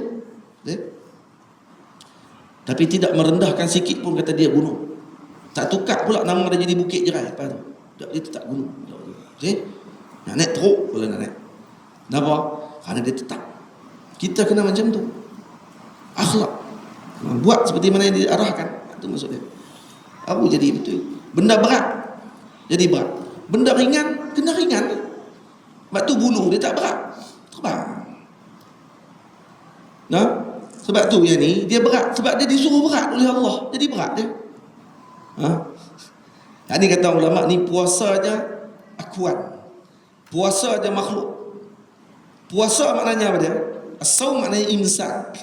Tapi tidak merendahkan sikit pun kata dia gunung. Tak tukar pula nama dia jadi bukit jerai. Lepas tu dia tetap gunung. Nak naik teruk boleh nak naik. Kenapa? Kerana dia tetap. Kita kena macam tu. Akhlak. Buat seperti mana yang diarahkan. Itu maksud dia. Apa jadi betul? Benda berat jadi berat. Benda ringan kena ringan. Sebab tu bulu dia tak berat, terbang. Sebab tu yang ni dia berat. Sebab dia disuruh berat oleh Allah. Jadi berat dia. Ini kata ulama ni puasanya akuan. Puasa aja makhluk. Puasa maknanya apa dia? As-saum maknanya imsak.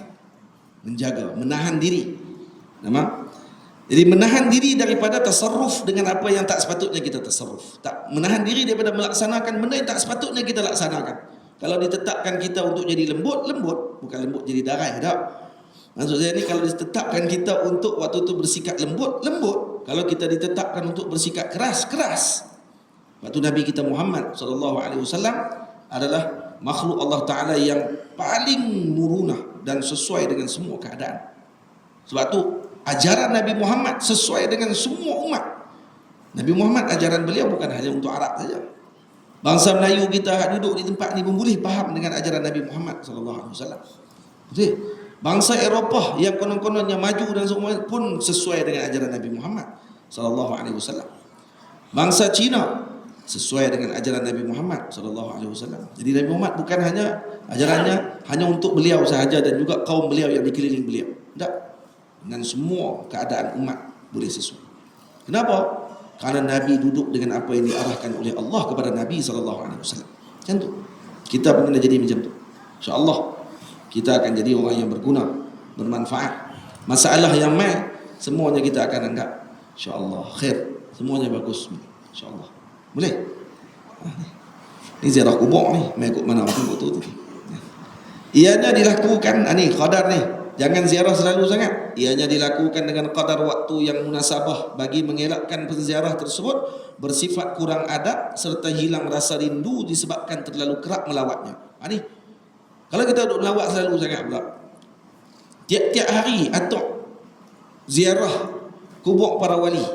Menjaga, menahan diri. Nampak? Jadi menahan diri daripada tasarruf dengan apa yang tak sepatutnya kita tasarruf. Tak menahan diri daripada melaksanakan benda yang tak sepatutnya kita laksanakan. Kalau ditetapkan kita untuk jadi lembut, bukan lembut jadi darai, tak. Maksud saya ni kalau ditetapkan kita untuk waktu tu bersikap lembut. Kalau kita ditetapkan untuk bersikap keras. Waktu Nabi kita Muhammad SAW adalah makhluk Allah Ta'ala yang paling murunah dan sesuai dengan semua keadaan. Sebab tu ajaran Nabi Muhammad sesuai dengan semua umat. Nabi Muhammad ajaran beliau bukan hanya untuk Arab saja. Bangsa Melayu kita duduk di tempat ni pun boleh faham dengan ajaran Nabi Muhammad sallallahu alaihi wasallam. Betul? Bangsa Eropah yang konon-kononnya maju dan semua pun sesuai dengan ajaran Nabi Muhammad sallallahu alaihi wasallam. Bangsa Cina sesuai dengan ajaran Nabi Muhammad sallallahu alaihi wasallam. Jadi Nabi Muhammad bukan hanya ajarannya hanya untuk beliau sahaja dan juga kaum beliau yang dikeliling beliau. Tidak. Dengan semua keadaan umat boleh sesuai. Kenapa? Karena Nabi duduk dengan apa yang diarahkan oleh Allah kepada Nabi sallallahu alaihi wasallam. Macam tu. Kita pun kena jadi macam tu. Insya-Allah kita akan jadi orang yang berguna, bermanfaat. Masalah yang mai semuanya kita akan anggap insya-Allah khair. Semuanya bagus insya-Allah. Boleh? Ni ziarah kubur ni, mai ikut mana waktu tu. Ianya dilakukan ni qadar ni. Jangan ziarah selalu sangat. Ianya dilakukan dengan qadar waktu yang munasabah bagi mengelakkan penziarah tersebut bersifat kurang adab serta hilang rasa rindu disebabkan terlalu kerap melawatnya. Ni. Kalau kita duduk melawat selalu sangat pula. Tiap-tiap hari atau ziarah kubur para wali.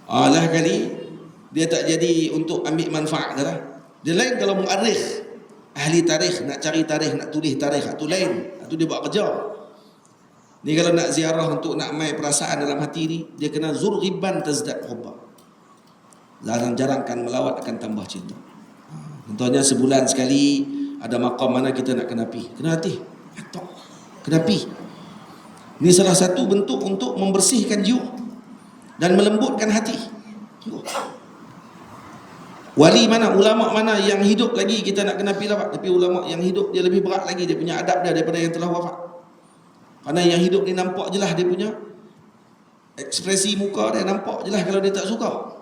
Lah kali dia tak jadi untuk ambil manfaat dah. Dia lain kalau muarikh, ahli tarikh, nak cari tarikh, nak tulis tarikh, itu lain. Itu dia buat kerja. Ni kalau nak ziarah untuk nak mai perasaan dalam hati ni, dia kena zur ghibban tazdad hubba. Jarang-jarangkan melawat akan tambah cinta. Contohnya sebulan sekali ada makam mana kita nak kena pi. Kena hati. Kena pi. Ini salah satu bentuk untuk membersihkan jiwa dan melembutkan hati. Wali mana, ulama mana yang hidup lagi kita nak kena pilih, tapi ulama yang hidup dia lebih berat lagi dia punya adab dia daripada yang telah wafat. Kerana yang hidup ni nampak jelas dia punya ekspresi muka dia, nampak jelas kalau dia tak suka.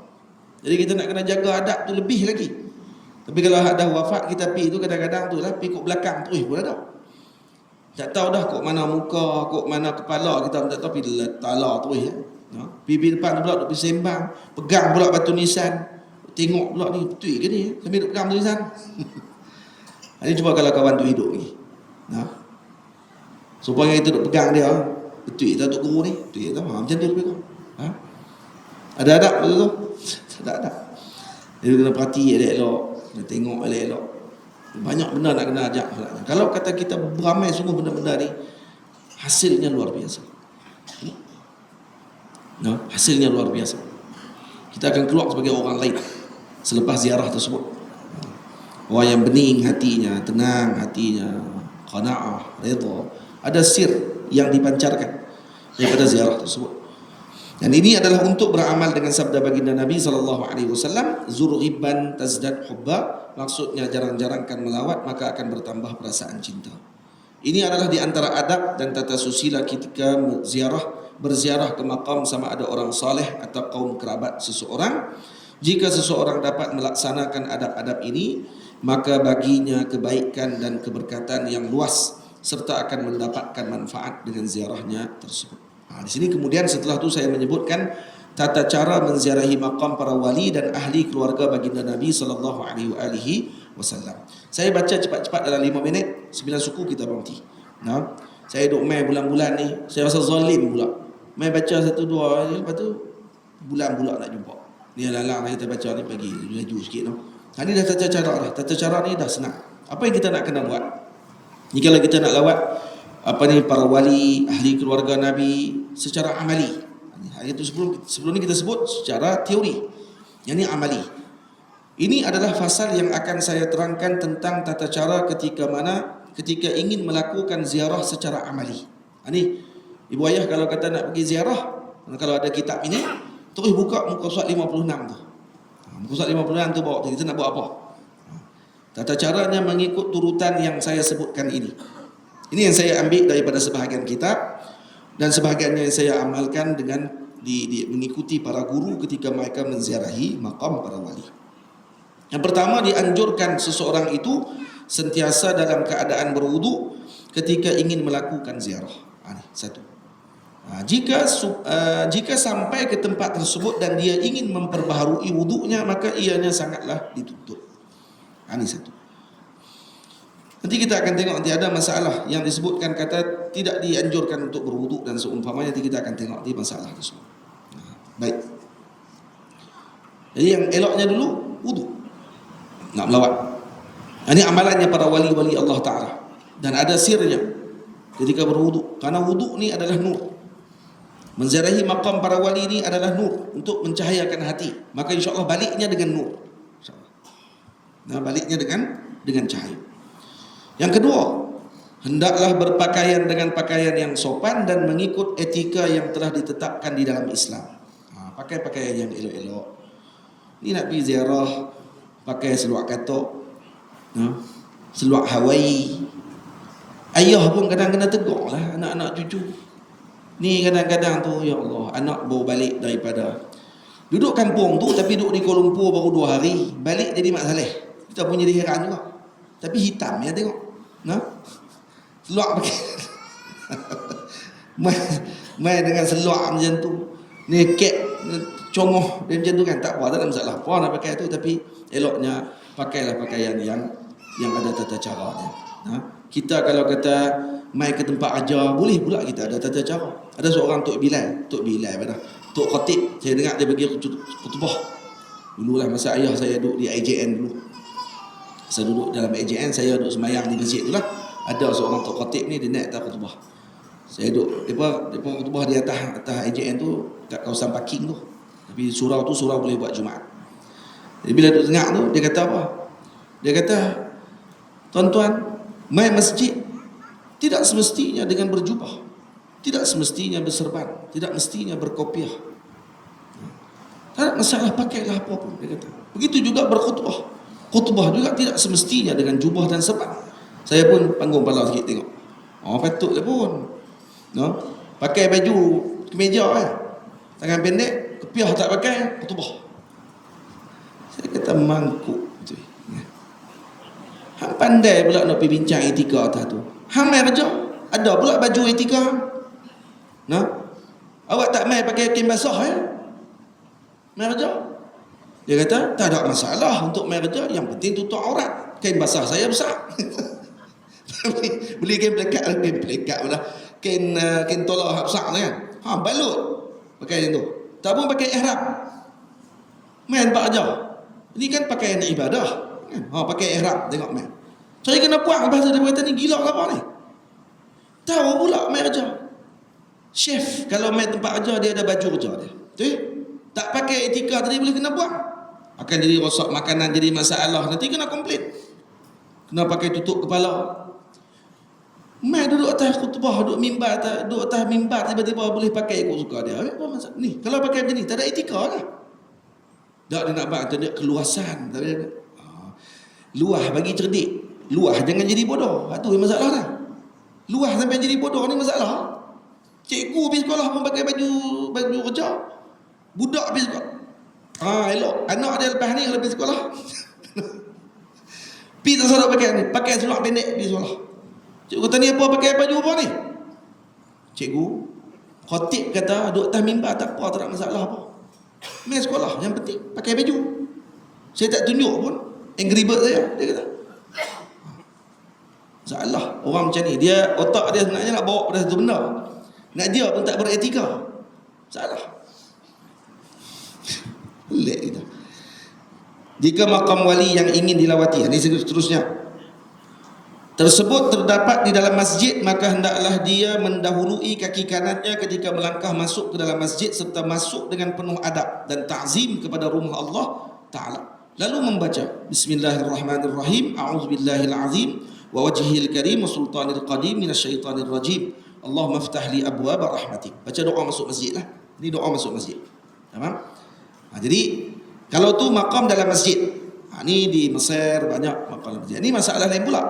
Jadi kita nak kena jaga adab tu lebih lagi. Tapi kalau ada wafat kita pi tu kadang-kadang tu lah pi kok belakang terus pun ada. Tak tahu dah kok mana muka, kok mana kepala kita tak tahu pi tala terus ya. Pi depan pula duk pi sembang, pegang pula batu nisan. Tengok pula ni betul ke ni sambil duk pegang tulisan. Ini cuba kalau kawan tu hidup lagi. Supaya kita duk pegang dia, betul tak duk guru ni? Betul tak? Macam tu lebih kau. Ada adab betul tu? Tak ada. Dia kena perhati elok-elok, kena tengok elok-elok. Banyak benda nak kena ajak. Kalau kata kita beramai sungguh benda-benda ni, hasilnya luar biasa. Hasilnya luar biasa. Kita akan keluar sebagai orang lain selepas ziarah tersebut. Orang yang bening hatinya, tenang hatinya, qanaah, redha. Ada sir yang dipancarkan daripada ziarah tersebut. Dan ini adalah untuk beramal dengan sabda baginda Nabi SAW, zur ghibban tazdad hubba. Maksudnya jarang-jarangkan melawat maka akan bertambah perasaan cinta. Ini adalah di antara adab dan tata susila ketika berziarah ke makam sama ada orang saleh atau kaum kerabat seseorang. Jika seseorang dapat melaksanakan adab-adab ini, maka baginya kebaikan dan keberkatan yang luas serta akan mendapatkan manfaat dengan ziarahnya tersebut. Di sini kemudian setelah itu saya menyebutkan tata cara menziarahi makam para wali dan ahli keluarga baginda Nabi sallallahu alaihi wasallam. Saya baca cepat-cepat dalam 5 minit, 9 suku kita berhenti. Saya duduk main bulan-bulan ni, saya rasa zalim pula. Main baca 1-2 lepas tu bulan pula nak jumpa. Ni lalang kita baca ni pagi laju sikit tu. Ini dah tata cara dah. Tata cara ni dah senang. Apa yang kita nak kena buat? Ni kalau kita nak lawat para wali, ahli keluarga Nabi secara amali. Itu sebelum ni kita sebut secara teori. Yang ni amali. Ini adalah fasal yang akan saya terangkan tentang tata cara ketika ingin melakukan ziarah secara amali. Ini ibu ayah kalau kata nak pergi ziarah, kalau ada kitab ini, terus buka muka surat 56 tu. Muka surat 56 tu bawa tu, kita nak buat apa? Tata caranya mengikut turutan yang saya sebutkan ini. Ini yang saya ambil daripada sebahagian kitab dan sebahagiannya yang saya amalkan dengan mengikuti para guru ketika mereka menziarahi makam para wali. Yang pertama, dianjurkan seseorang itu sentiasa dalam keadaan berwudu ketika ingin melakukan ziarah. Satu. Jika sampai ke tempat tersebut dan dia ingin memperbaharui wudunya, maka ianya sangatlah dituntut. Ini satu. Nanti kita akan tengok, nanti ada masalah yang disebutkan kata tidak dianjurkan untuk berwuduk dan seumpamanya. Nanti kita akan tengok di masalah tersebut. Baik. Jadi yang eloknya dulu wudu nak melawat. Ini amalannya para wali-wali Allah Ta'ala. Dan ada sirnya ketika berwudu. Karena wudu ni adalah nur. Menziarahi makam para wali ini adalah nur untuk mencahayakan hati. Maka insya-Allah baliknya dengan nur. Nah, baliknya dengan cahaya. Yang kedua, hendaklah berpakaian dengan pakaian yang sopan dan mengikut etika yang telah ditetapkan di dalam Islam. Pakai pakaian yang elok-elok. Ni nak pergi ziarah, pakai seluar katok, seluar Hawaii. Ayah pun kadang kena tegur lah anak-anak cucu. Ni kadang-kadang tu, ya Allah, anak baru balik daripada duduk kampung tu, tapi duduk di Kuala Lumpur baru 2 hari, balik jadi Mak Saleh. Kita pun jadi heran juga. Tapi hitam ya tengok. Seluar pakai main dengan seluar macam tu. Ni kek congoh dia macam tu kan, tak apa, tak ada masalah. Apa nak pakai tu, tapi eloknya pakailah pakaian yang ada tata caranya. Kita kalau kata mai ke tempat ajar, boleh pula kita ada tata cara. Ada seorang Tok Bilal mana? Tok Khatib, saya dengar dia bagi khutbah. Dululah masa ayah saya duduk di IJN dulu. Saya duduk dalam IJN, saya duduk semayang di masjid tu lah. Ada seorang Tok Khatib ni, dia naik atas khutbah. Saya duduk, dia khutbah di atas IJN tu, kat kawasan parking tu. Tapi surau tu surau boleh buat Jumaat. Jadi bila duduk tengah tu, dia kata apa? Dia kata, tuan-tuan, mai masjid tidak semestinya dengan berjubah, tidak semestinya berserban, tidak mestinya berkopiah. Tak ada masalah, pakailah apa pun, dia kata. Begitu juga berkhutbah. Khutbah juga tidak semestinya dengan jubah dan serban. Saya pun panggung kepala sikit tengok. Patut dia pun. Pakai baju kemeja kan. Tangan pendek, kepiah tak pakai, khutbah. Saya kata mangkuk tu. Hang pandai pula nak pergi bincang etika atas tu. Hang mai kerja, ada pula baju etika. Awak tak mai pakai kain basah mai kerja. Dia kata tak ada masalah untuk mai kerja, yang penting tutup aurat. Kain basah saya besar. Beli kain plekat pula. Kain tolak besar kan. Balut pakai yang tu. Tak pun pakai ihram. Mai tempat kerja. Ini kan pakaian ibadah. Pakai ihram, tengok mai. Saya kena puak bahasa dia kata ni gila ke apa ni? Tahu pula mai kerja. Chef kalau mai tempat kerja dia ada baju kerja dia. Betul? Tak pakai etika tadi boleh kena buang. Akan jadi rosak makanan, jadi masalah. Nanti kena komplain. Kena pakai tutup kepala. Mai duduk atas khutbah, duduk atas mimbar, tiba-tiba boleh pakai ikut suka dia. Apa masalah? Ni, kalau pakai macam ni, tak ada etika lah. Tak dia nak buat, tak ada keluasan. Tak ada. Luah bagi cerdik. Luah jangan jadi bodoh. Itu yang masalah dah. Luah sampai jadi bodoh ni masalah. Cikgu pergi sekolah pun pakai baju kerja. Budak pergi sekolah. Elok. Anak dia lepas ni kalau pergi sekolah. Pergi tak salah pakai ni. Pakai seluar pendek pergi sekolah. Cikgu kata ni apa pakai baju apa ni? Cikgu khatib kata duduk atas mimbar tak apa, tak ada masalah apa. Main sekolah yang penting pakai baju. Saya tak tunjuk pun angry bird saya, dia kata. Salah orang macam ni, dia otak dia sebenarnya nak bawa pada satu benda. Nak dia pun tak beretika. Salah. Pelik kita. Jika makam wali yang ingin dilawati, ini seterusnya, tersebut terdapat di dalam masjid, maka hendaklah dia mendahului kaki kanannya ketika melangkah masuk ke dalam masjid serta masuk dengan penuh adab dan ta'zim kepada rumah Allah Ta'ala. Lalu membaca Bismillahirrahmanirrahim, A'udzubillahil azim wa wajhihil karim wa sultanil qadim minasyaitanir rajim. Allahumma ftah li abwaab rahmatik. Baca doa masuk masjid lah. Ini doa masuk masjid. Faham? Jadi kalau tu maqam dalam masjid. Ni di Mesir banyak maqam dalam masjid. Ini masalah lain pula.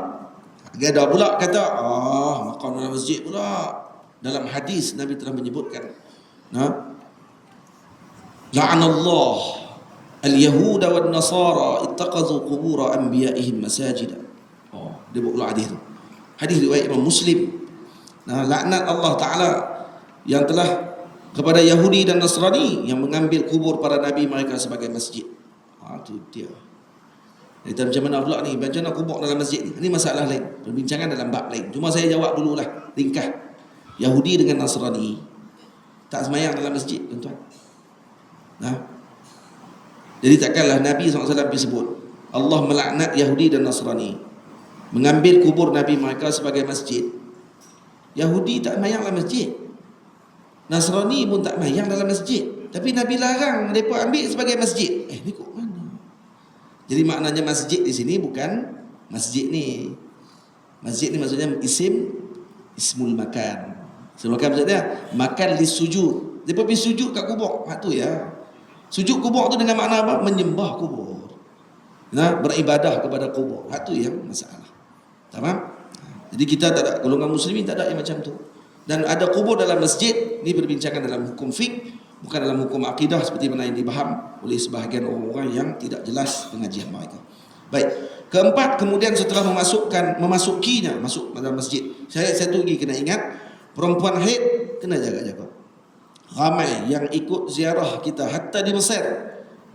Ada pula kata, maqam dalam masjid pula. Dalam hadis Nabi telah menyebutkan, la'anallah al-yahuda wal nasara ittaqazu qubur anbiya'ihim masajida. Dia buat hadis tu. Hadis riwayat Imam Muslim. Laknat Allah Ta'ala yang telah kepada Yahudi dan Nasrani yang mengambil kubur para nabi mereka sebagai masjid. Itu dia. Kita macam mana pula ni? Macam mana kubur dalam masjid ni? Ini masalah lain. Perbincangan dalam bab lain. Cuma saya jawab dululah. Ringkas. Yahudi dengan Nasrani tak semayang dalam masjid, tuan-tuan. Jadi takkanlah Nabi SAW disebut Allah melaknat Yahudi dan Nasrani mengambil kubur Nabi mereka sebagai masjid. Yahudi tak mayang dalam masjid, Nasrani pun tak mayang dalam masjid, tapi Nabi larang mereka ambil sebagai masjid. Ni kok mana? Jadi maknanya masjid di sini bukan masjid ni. Masjid ni maksudnya ismul makan. Ismul makan maksudnya makan lisujud. Dia pergi sujud kat kubur. Tu ya. Sujud kubur tu dengan makna apa? Menyembah kubur. Beribadah kepada kubur. Tu yang masalah. Tamam? Jadi kita tak ada, golongan muslimin tak ada yang macam tu. Dan ada kubur dalam masjid, ni berbincangan dalam hukum fiqh, bukan dalam hukum akidah seperti mana yang dipaham oleh sebahagian orang-orang yang tidak jelas pengajian mereka. Baik. Keempat, kemudian setelah memasukinya masuk dalam masjid. Saya tu lagi kena ingat, perempuan haid kena jaga-jaga. Ramai yang ikut ziarah kita hatta di Mesir.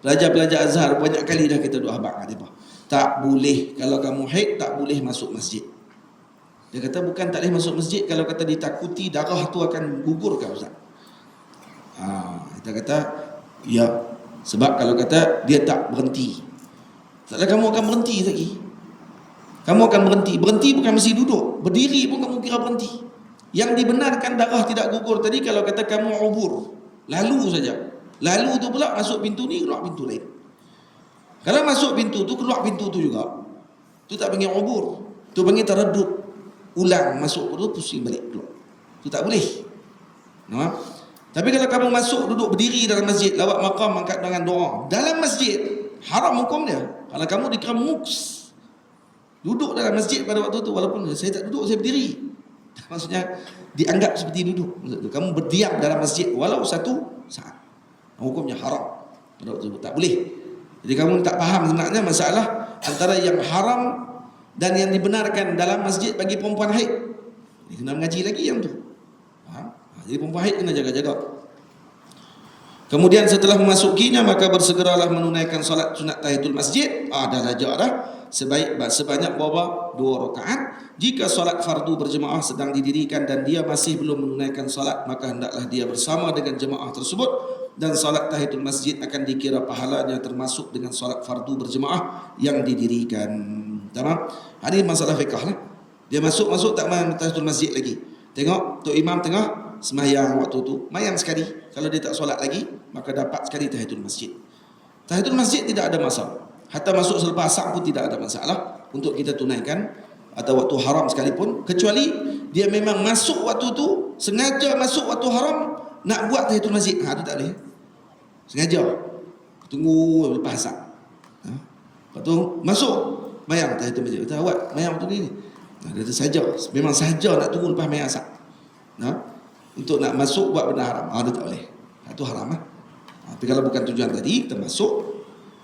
Pelajar-pelajar Azhar banyak kali dah kita doa habaq depa. Tak boleh kalau kamu haid tak boleh masuk masjid. Dia kata bukan tak boleh masuk masjid kalau kata ditakuti darah tu akan gugur ke ustaz. Kita kata ya, sebab kalau kata dia tak berhenti. Taklah kamu akan berhenti lagi. Kamu akan berhenti. Berhenti bukan mesti duduk. Berdiri pun kamu kira berhenti. Yang dibenarkan darah tidak gugur tadi kalau kata kamu ubur, lalu saja. Lalu tu pula masuk pintu ni, keluar pintu lain. Kalau masuk pintu tu, keluar pintu tu juga. Tu tak panggil ubur. Tu panggil taraddud. Ulang masuk tu pusing balik keluar. Tu tak boleh. Nampak? Tapi kalau kamu masuk duduk berdiri dalam masjid, lawat maqam, angkat tangan doa dalam masjid, haram hukum dia. Kalau kamu dikira muks duduk dalam masjid pada waktu tu, walaupun saya tak duduk, saya berdiri, maksudnya dianggap seperti duduk. Kamu berdiam dalam masjid walau satu saat, hukumnya haram pada waktu itu, tak boleh. Jadi kamu tak faham sebenarnya masalah antara yang haram dan yang dibenarkan dalam masjid bagi perempuan haid. Dia kena mengaji lagi yang tu. Jadi perempuan haid kena jaga-jaga. Kemudian setelah memasukinya maka bersegeralah menunaikan solat sunat tahiyatul masjid. Dah rajak dah. Sebanyak berapa? 2 rakaat. Jika solat fardu berjemaah sedang didirikan dan dia masih belum menunaikan solat, maka hendaklah dia bersama dengan jemaah tersebut, dan solat tahiyatul masjid akan dikira pahalanya termasuk dengan solat fardu berjemaah yang didirikan. Tamam? Ini masalah fiqh lah. Dia masuk tak main tahiyatul masjid lagi. Tengok tok imam tengah sembahyang waktu tu, mayang sekali. Kalau dia tak solat lagi, maka dapat sekali tahiyatul masjid. Tahiyatul masjid tidak ada masalah. Hatta masuk selepas asar pun tidak ada masalah untuk kita tunaikan, atau waktu haram sekalipun, kecuali dia memang masuk waktu tu, sengaja masuk waktu haram nak buat tahiyatul masjid. Itu tak boleh. Sengaja tunggu lepas asar. Lepas tu masuk mayang tahiyatul masjid. Kita buat mayang waktu ni. Dia saja, memang saja nak tunggu lepas mayang asar. Untuk nak masuk buat benda haram. Dia tak boleh. Itu haram lah. Tapi kalau bukan tujuan tadi, kita masuk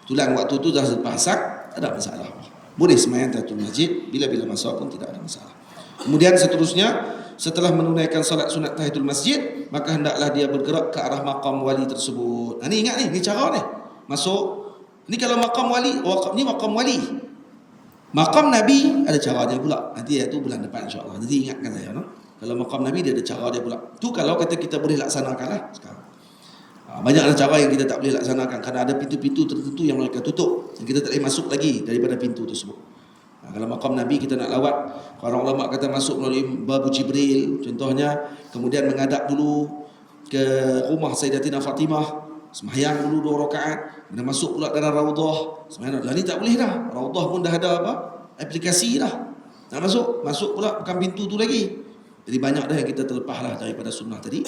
tulang waktu tu dah selepas asar, tak ada masalah. Boleh sembahyang tahiyatul masjid bila-bila masa pun tidak ada masalah. Kemudian seterusnya, setelah menunaikan salat sunat tahiyatul masjid, maka hendaklah dia bergerak ke arah maqam wali tersebut. Ni ingat ni cara ni. Masuk. Ni kalau maqam wali, ni maqam wali. Maqam Nabi ada cara dia pula. Nanti itu bulan depan insya-Allah. Nanti ingatkan saya, no? Kalau maqam Nabi dia ada cara dia pula. Tu kalau kata kita boleh laksanakanlah sekarang. Banyaklah cara yang kita tak boleh laksanakan kerana ada pintu-pintu tertentu yang mereka tutup dan kita tak boleh masuk lagi daripada pintu tersebut. Kalau maqam Nabi kita nak lawat, para ulama kata masuk melalui Babu Jibril contohnya, kemudian menghadap dulu ke rumah Sayyidatina Fatimah, sembahyang dulu 2 rakaat, kemudian masuk pula dalam Raudhah sembahyang. Lah ni tak boleh dah. Raudhah pun dah ada apa? Aplikasi dah. Nak masuk pula bukan pintu tu lagi. Jadi banyak dah yang kita terlepaslah daripada sunnah tadi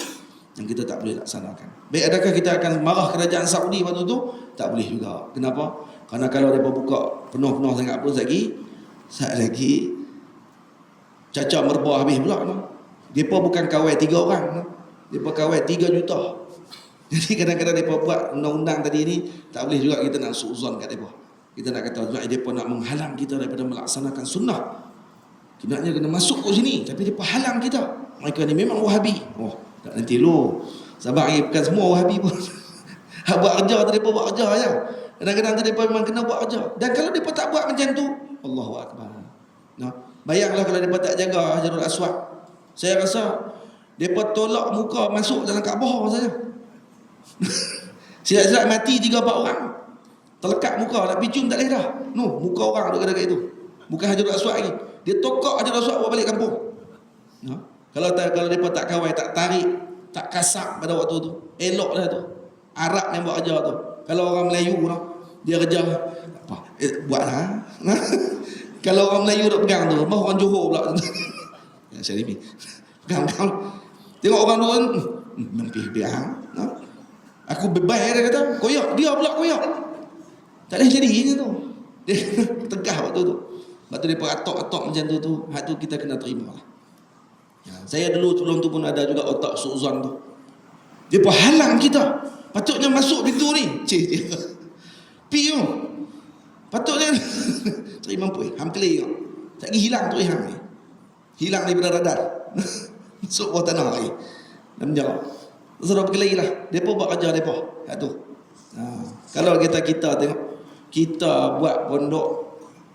yang kita tak boleh laksanakan. Baik, adakah kita akan marah kerajaan Saudi waktu tu? Tak boleh juga. Kenapa? Kerana kalau mereka buka penuh-penuh sangat pun saat lagi caca merbah habis pula. Mereka bukan kawal 3 orang. Mereka kawal 3 juta. Jadi kadang-kadang mereka buat undang-undang tadi ni, tak boleh juga kita nak suuzon kat mereka. Kita nak kata mereka nak menghalang kita daripada melaksanakan sunnah. Sebenarnya kena masuk ke sini, tapi mereka halang kita. Mereka ni memang Wahabi. Tak nanti lu. Sabar lagi, bukan semua Wahabi pun. Buat kerja tu mereka buat kerja je. Kadang-kadang tu mereka memang kena buat kerja. Dan kalau mereka tak buat macam tu, Allahu Akbar. Bayanglah kalau mereka tak jaga Hajarul Aswad. Saya rasa mereka tolak muka masuk dalam Kaabah saja. Silap-silap mati 3-4 orang. Terlekat muka, nak picum tak boleh dah. Muka orang duduk dekat itu. Bukan Hajarul Aswad lagi. Dia tokok Hajarul Aswad bawa balik kampung. Kalau mereka tak kawal, tak tarik, tak kasak pada waktu tu, elok dah tu. Arab yang buat ajar tu. Kalau orang Melayu lah, dia kerja apa? Buatlah. Kalau orang Melayu duk pegang tu, mah orang Johor pula. Ya Syarifin. Pegang. Tengok orang tu mempih biar. Aku bebas dia kata, koyak dia pula koyak. Tak boleh jadi ni tu. Dia tegah waktu tu. Sebab tu dia atok-atok macam tu. Hak tu kita kena terima lah. Saya dulu sebelum tu pun ada juga otak suuzon tu. Dia pun halang kita. Patutnya masuk pintu ni. Cik. Pi tu. Patutnya terima mampu. Hampir tak lagi hilang tu ihang ni. Hilang daripada radar. Masuk bawah tanah lagi. Dan menjawab. Suruh pergi lagi lah. Mereka buat kerja mereka. Tu. Kalau kita tengok, kita buat pondok,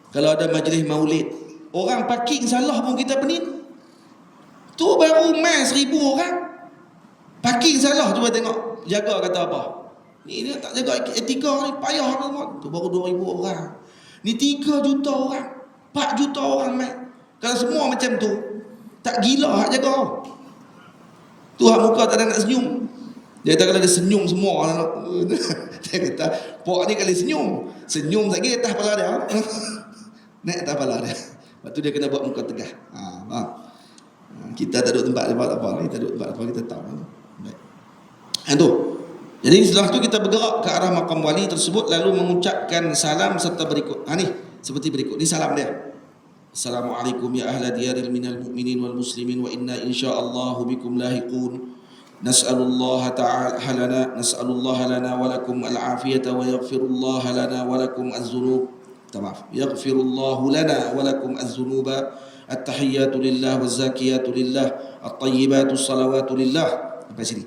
kalau ada majlis maulid, orang parking salah pun kita penin. Tu baru main 1,000 orang. Parking salah, cuba tengok. Jaga kata apa? Ni dia tak jaga etika ni, payah kan. Tu baru 2,000 orang. Ni 3 juta orang. 4 juta orang main. Kalau semua macam tu, tak gila hak jaga. Tu hak muka tak ada nak senyum. Dia kata kalau dia senyum semua dia kata, pok ni kali senyum lagi atas kepala dia. Naik atas kepala dia. Lepas tu dia kena buat muka tegah. Kita tak duduk tempat apa ni, kita duduk tempat apa kita tahu. Baik. Tu. Jadi setelah tu kita bergerak ke arah makam wali tersebut lalu mengucapkan salam serta berikut. Ni seperti berikut. Ni salam dia. Assalamualaikum ya ahla diyaril minal mu'minin wal muslimin wa inna insyaallahu bikum lahiqun. Nas'alullaha ta'ala lana wa lakum al-afiyata wa yaghfirullaha lana wa lakum az-dzunub. Maaf. Yaghfirullahu lana wa lakum az-dzunuba. At-tahiyyatu lillah waz-zakiyatu lillah. At-tayyibatu salawatu lillah. Sampai sini.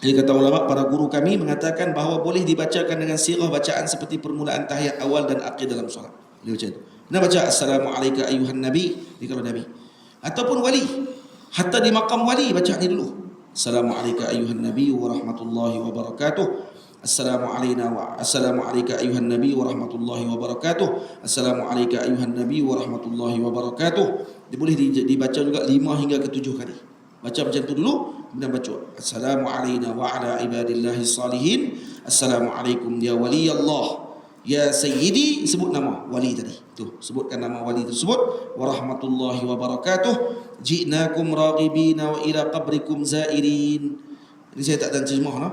Jadi kata ulama, para guru kami mengatakan bahawa boleh dibacakan dengan sirah bacaan seperti permulaan tahiyat awal dan akhir dalam solat. Dia baca itu. Nak baca Assalamualaikum ayuhan Nabi, ni kalau Nabi. Ataupun wali. Hatta di makam wali baca ni dulu. Assalamualaikum ayuhan Nabi wa rahmatullahi wa barakatuh. Assalamualaikum ayuhan Nabi wa rahmatullahi wa barakatuh. Assalamualaikum ayuhan Nabi wa rahmatullahi wa barakatuh. Dia boleh dibaca juga 5 hingga ke 7 kali. Baca macam tu dulu, kemudian baca Assalamualaikum wa ala ibadillahi salihin. Assalamualaikum ya wali Allah. Ya Sayyidi, sebut nama wali tadi. Tu, sebutkan nama wali tersebut. Warahmatullahi wabarakatuh. Ji'nakum raghibina wa ila qabrikum zairin. Ini saya tak terjemah lah.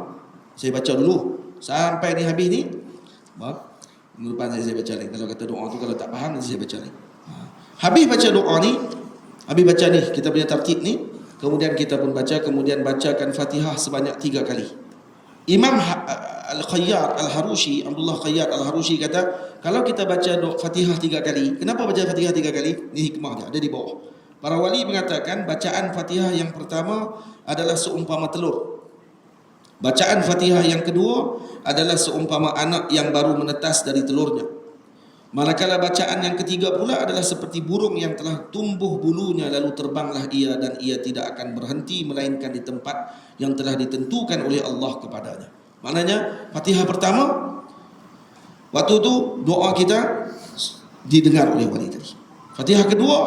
Saya baca dulu sampai ni habis ni. Minggu depan saya baca lagi. Kalau kata doa tu kalau tak faham nanti saya baca lagi. Habis baca doa ni, habis baca ni kita punya tertib ni, kemudian kita pun baca, kemudian bacakan Fatihah sebanyak 3 kali. Imam Al-Khayyar Al-Harushi, Abdullah Khayyar Al-Harushi kata, kalau kita baca Fatihah 3 kali, kenapa baca Fatihah 3 kali? Ini hikmah dia, ada di bawah. Para wali mengatakan bacaan Fatihah yang pertama adalah seumpama telur. Bacaan Fatihah yang kedua adalah seumpama anak yang baru menetas dari telurnya. Manakala bacaan yang ketiga pula adalah seperti burung yang telah tumbuh bulunya lalu terbanglah ia dan ia tidak akan berhenti melainkan di tempat yang telah ditentukan oleh Allah kepadanya. Maknanya Fatihah pertama, waktu tu doa kita didengar oleh wali tadi. Fatihah kedua,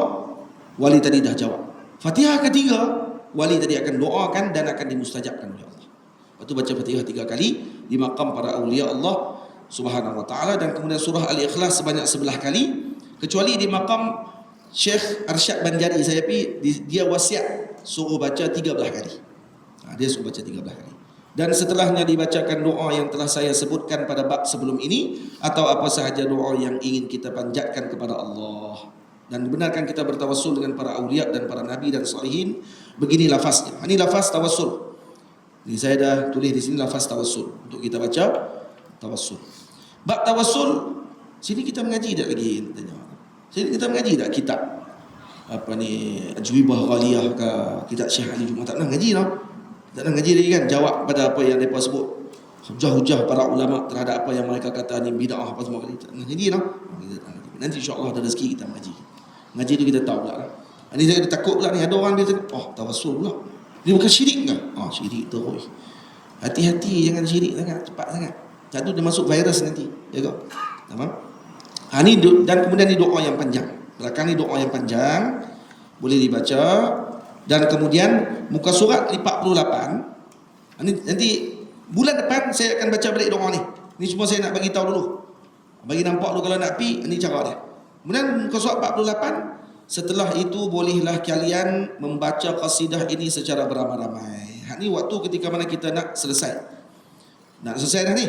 wali tadi dah jawab. Fatihah ketiga, wali tadi akan doakan dan akan dimustajabkan oleh Allah. Waktu baca Fatihah 3 kali di makam para awliya Allah Subhanahu wa ta'ala, dan kemudian surah Al-Ikhlas sebanyak 11 kali, kecuali di makam Syekh Arsyad Banjari saya dia wasiat suruh baca 13 kali. Dia suruh baca 13 kali. Dan setelahnya dibacakan doa yang telah saya sebutkan pada bab sebelum ini, atau apa sahaja doa yang ingin kita panjatkan kepada Allah. Dan benarkan kita bertawassul dengan para awliya dan para nabi dan salihin. Begini lafaznya. Ini lafaz tawassul. Ini saya dah tulis di sini lafaz tawassul untuk kita baca tawassul. Bab tawassul, sini kita mengaji tak lagi? Sini kita mengaji tak kitab apa ni, Ajwibah Ghaliyah ke kitab Syekh Ali Jumaat? Tak nak ngaji lah. Tak nak ngaji lagi kan? Jawab pada apa yang mereka sebut, hujah-hujah para ulama terhadap apa yang mereka kata ni bid'ah apa semua kali. Tak nak ngaji lah. Nanti insya-Allah ada rezeki kita mengaji. Ngaji tu kita tahu pula lah. Ini saya takut pula ni, ada orang dia cakap, oh tawassul pula. Dia bukan syirik ke? Oh syirik terus. Hati-hati, jangan syirik sangat, cepat sangat. Tak tu dia masuk virus nanti. Jaga. Tamam? Ni dan kemudian ni doa yang panjang. Belakang ni doa yang panjang boleh dibaca, dan kemudian muka surat 48. Nanti bulan depan saya akan baca balik doa ni. Ni cuma saya nak bagi tahu dulu. Bagi nampak dulu kalau nak pi, ni cara dia. Kemudian muka surat 48, setelah itu bolehlah kalian membaca qasidah ini secara beramai-ramai. Ni waktu ketika mana kita nak selesai. Nak selesai dah ni.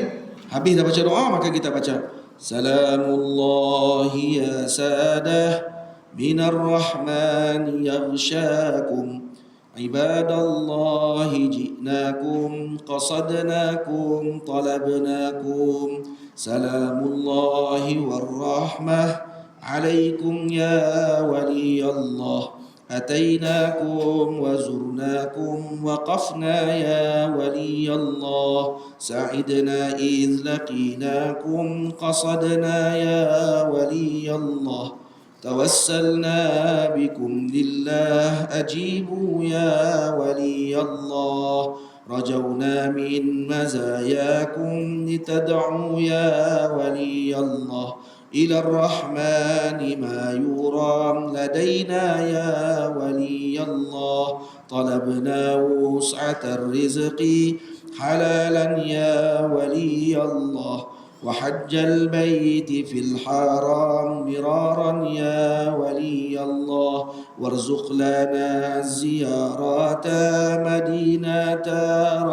Habis dah baca doa, maka kita baca Salamullahi ya sadah minar rahman yaghshakum ibadallahi ji'nakum qasadnakum talabnakum salamullahi warrahmah alaikum ya waliyallah أتيناكم وزرناكم وقفنا يا ولي الله سعدنا إذ لقيناكم قصدنا يا ولي الله توسلنا بكم لله أجيبوا يا ولي الله رجونا من مزاياكم لتدعوا يا ولي الله إلى الرحمن ما يرام لدينا يا ولي الله طلبنا وسعة الرزق حلالا يا ولي الله وحج البيت في الحرام مرارا يا ولي الله وارزق لنا زيارة مدينة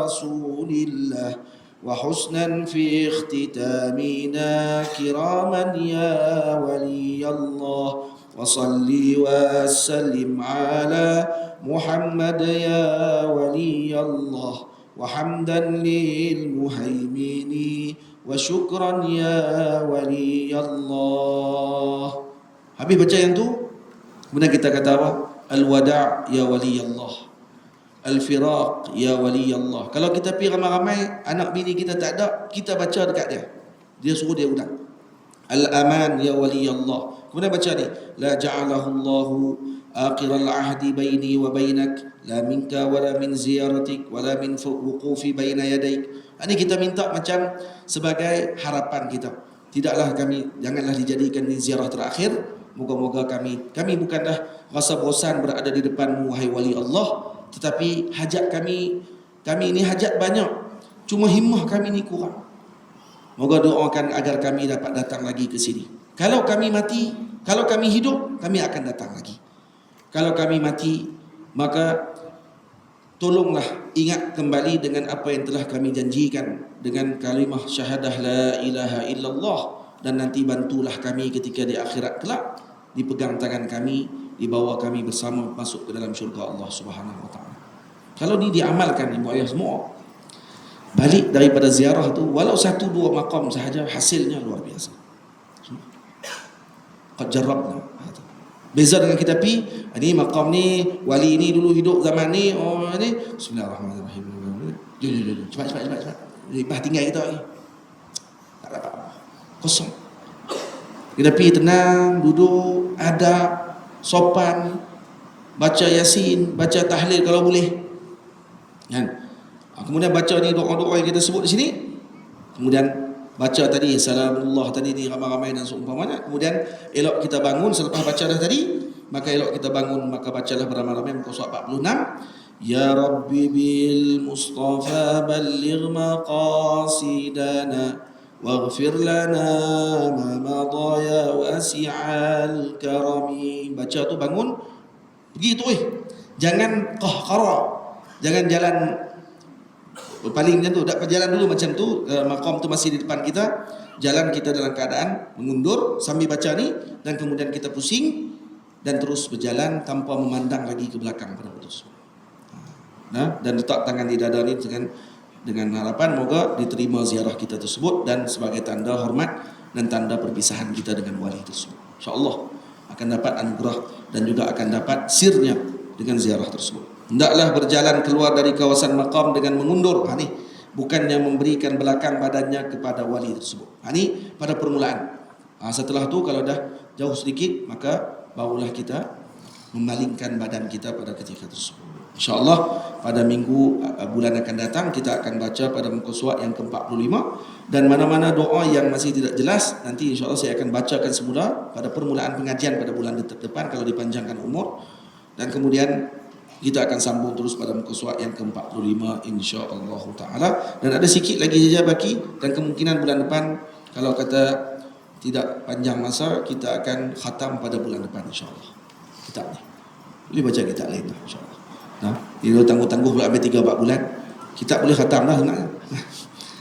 رسول الله وحسنا في اختتامنا كراما يا ولي الله وصل وسلم على محمد يا ولي الله وحمدا للمهيمن وشكرا يا ولي الله. Habis baca yang tu, kemudian kita kata apa? Al-wada' ya wali Allah, Al-firaq ya wali Allah. Kalau kita pergi ramai-ramai, anak bini kita tak ada, kita baca dekat dia. Dia suruh dia ulang. Al-aman ya wali Allah. Kemudian baca ni, la ja'alahu Allahu akhiral ahdi baini wa bainak, la minka wa la min ziyaratik wa la min wuqufi baina yadaik. Ini kita minta macam sebagai harapan kita. Tidaklah kami, janganlah dijadikan ini ziarah terakhir. Moga-moga kami bukanlah rasa bosan berada di depanmu wahai wali Allah, tetapi hajat kami ini hajat banyak, cuma himmah kami ni kurang. Moga doakan agar kami dapat datang lagi ke sini. Kalau kami mati, kalau kami hidup, kami akan datang lagi. Kalau kami mati, maka tolonglah ingat kembali dengan apa yang telah kami janjikan dengan kalimah syahadah la ilaha illallah, dan nanti bantulah kami ketika di akhirat kelak, dipegang tangan kami, dibawa kami bersama masuk ke dalam syurga Allah Subhanahu wa taala. Kalau ni diamalkan ibu ayah semua, balik daripada ziarah tu walau 1-2 maqam sahaja, hasilnya luar biasa. Qad jarrabna. Beza dengan kita pi, ni maqam ni wali ni dulu hidup zaman ni, oh ni bismillahirrahmanirrahim. Cepat. Lepas tinggal kita ni. Tak dapat apa. Kosong. Kita pi tenang, duduk, adab, sopan, baca yasin, baca tahlil kalau boleh. Kan? Kemudian baca ni doa-doa yang kita sebut di sini. Kemudian baca tadi salamullah tadi ni ramai-ramai dan seumpamanya. Kemudian elok kita bangun selepas baca dah tadi, maka elok kita bangun, maka bacalah beramai-ramai muka surat 46. Ya Rabbi bil Mustafa balligh maqasidana waghfir lana ma madha ya wasi'al karami. Baca tu bangun, pergi tu jangan qahqara, jangan jalan paling macam tu, tak berjalan dulu macam tu, maqam tu masih di depan kita, jalan kita dalam keadaan mengundur sambil baca ni, dan kemudian kita pusing dan terus berjalan tanpa memandang lagi ke belakang pada putus. Nah, dan letak tangan di dada ni dengan harapan moga diterima ziarah kita tersebut dan sebagai tanda hormat dan tanda perpisahan kita dengan wali tersebut. InsyaAllah akan dapat anugerah dan juga akan dapat sirnya dengan ziarah tersebut. Hendaklah berjalan keluar dari kawasan maqam dengan mengundur. Ni bukannya memberikan belakang badannya kepada wali tersebut. Ni pada permulaan. Setelah tu kalau dah jauh sedikit, maka barulah kita memalingkan badan kita pada ketika tersebut. InsyaAllah pada minggu bulan akan datang kita akan baca pada muka surat yang ke-45, dan mana-mana doa yang masih tidak jelas nanti insyaAllah saya akan bacakan semula pada permulaan pengajian pada bulan depan kalau dipanjangkan umur, dan kemudian kita akan sambung terus pada muka surat yang ke-45 insya-Allah taala. Dan ada sikit lagi saja baki, dan kemungkinan bulan depan kalau kata tidak panjang masa kita akan khatam pada bulan depan insya-Allah. Kitab ni boleh baca kitab lain insya-Allah. Nah, dia tangguh-tangguh pula sampai 3-4 bulan. Kitab boleh khatam dah sebenarnya.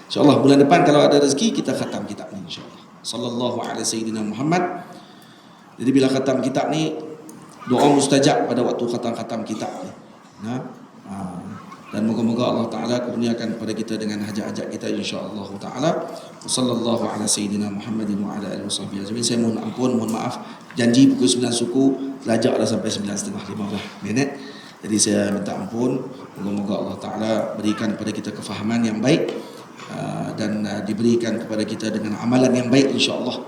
InsyaAllah bulan depan kalau ada rezeki kita khatam kitab ni insyaAllah. Sallallahu alaihi sayyidina Muhammad. Jadi bila khatam kitab ni doa mustajab pada waktu khatam-khatam kitab ni. Nah, dan moga-moga Allah Ta'ala kurniakan kepada kita dengan hajat-hajat kita insyaAllah Ta'ala. Sallallahu ala sayyidina Muhammadin wa ala alihi wasahbihi ajma'in. Saya mohon ampun, mohon maaf. Janji pukul 9 suku, lajak dah sampai 9.30 15 minit. Jadi saya minta ampun. Moga-moga Allah Ta'ala berikan kepada kita kefahaman yang baik, dan diberikan kepada kita dengan amalan yang baik insyaAllah.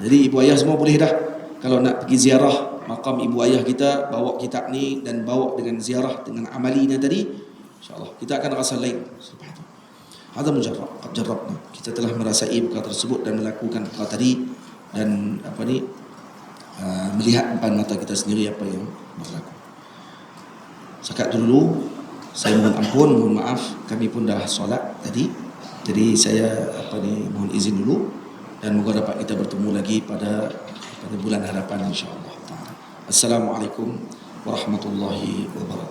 Jadi ibu ayah semua boleh dah, kalau nak pergi ziarah makam ibu ayah kita, bawa kitab ni dan bawa dengan ziarah dengan amali ni tadi, insyaAllah kita akan rasa lain. Subhanallah. Ada mujarrab, qad jarrabna. Kita telah merasai perkara tersebut dan melakukan perkara tadi, dan melihat depan mata kita sendiri apa yang berlaku. Sekat dulu, saya mohon ampun, mohon maaf, kami pun dah solat tadi. Jadi saya mohon izin dulu, dan moga dapat kita bertemu lagi pada bulan hadapan insya-Allah. Assalamualaikum warahmatullahi wabarakatuh.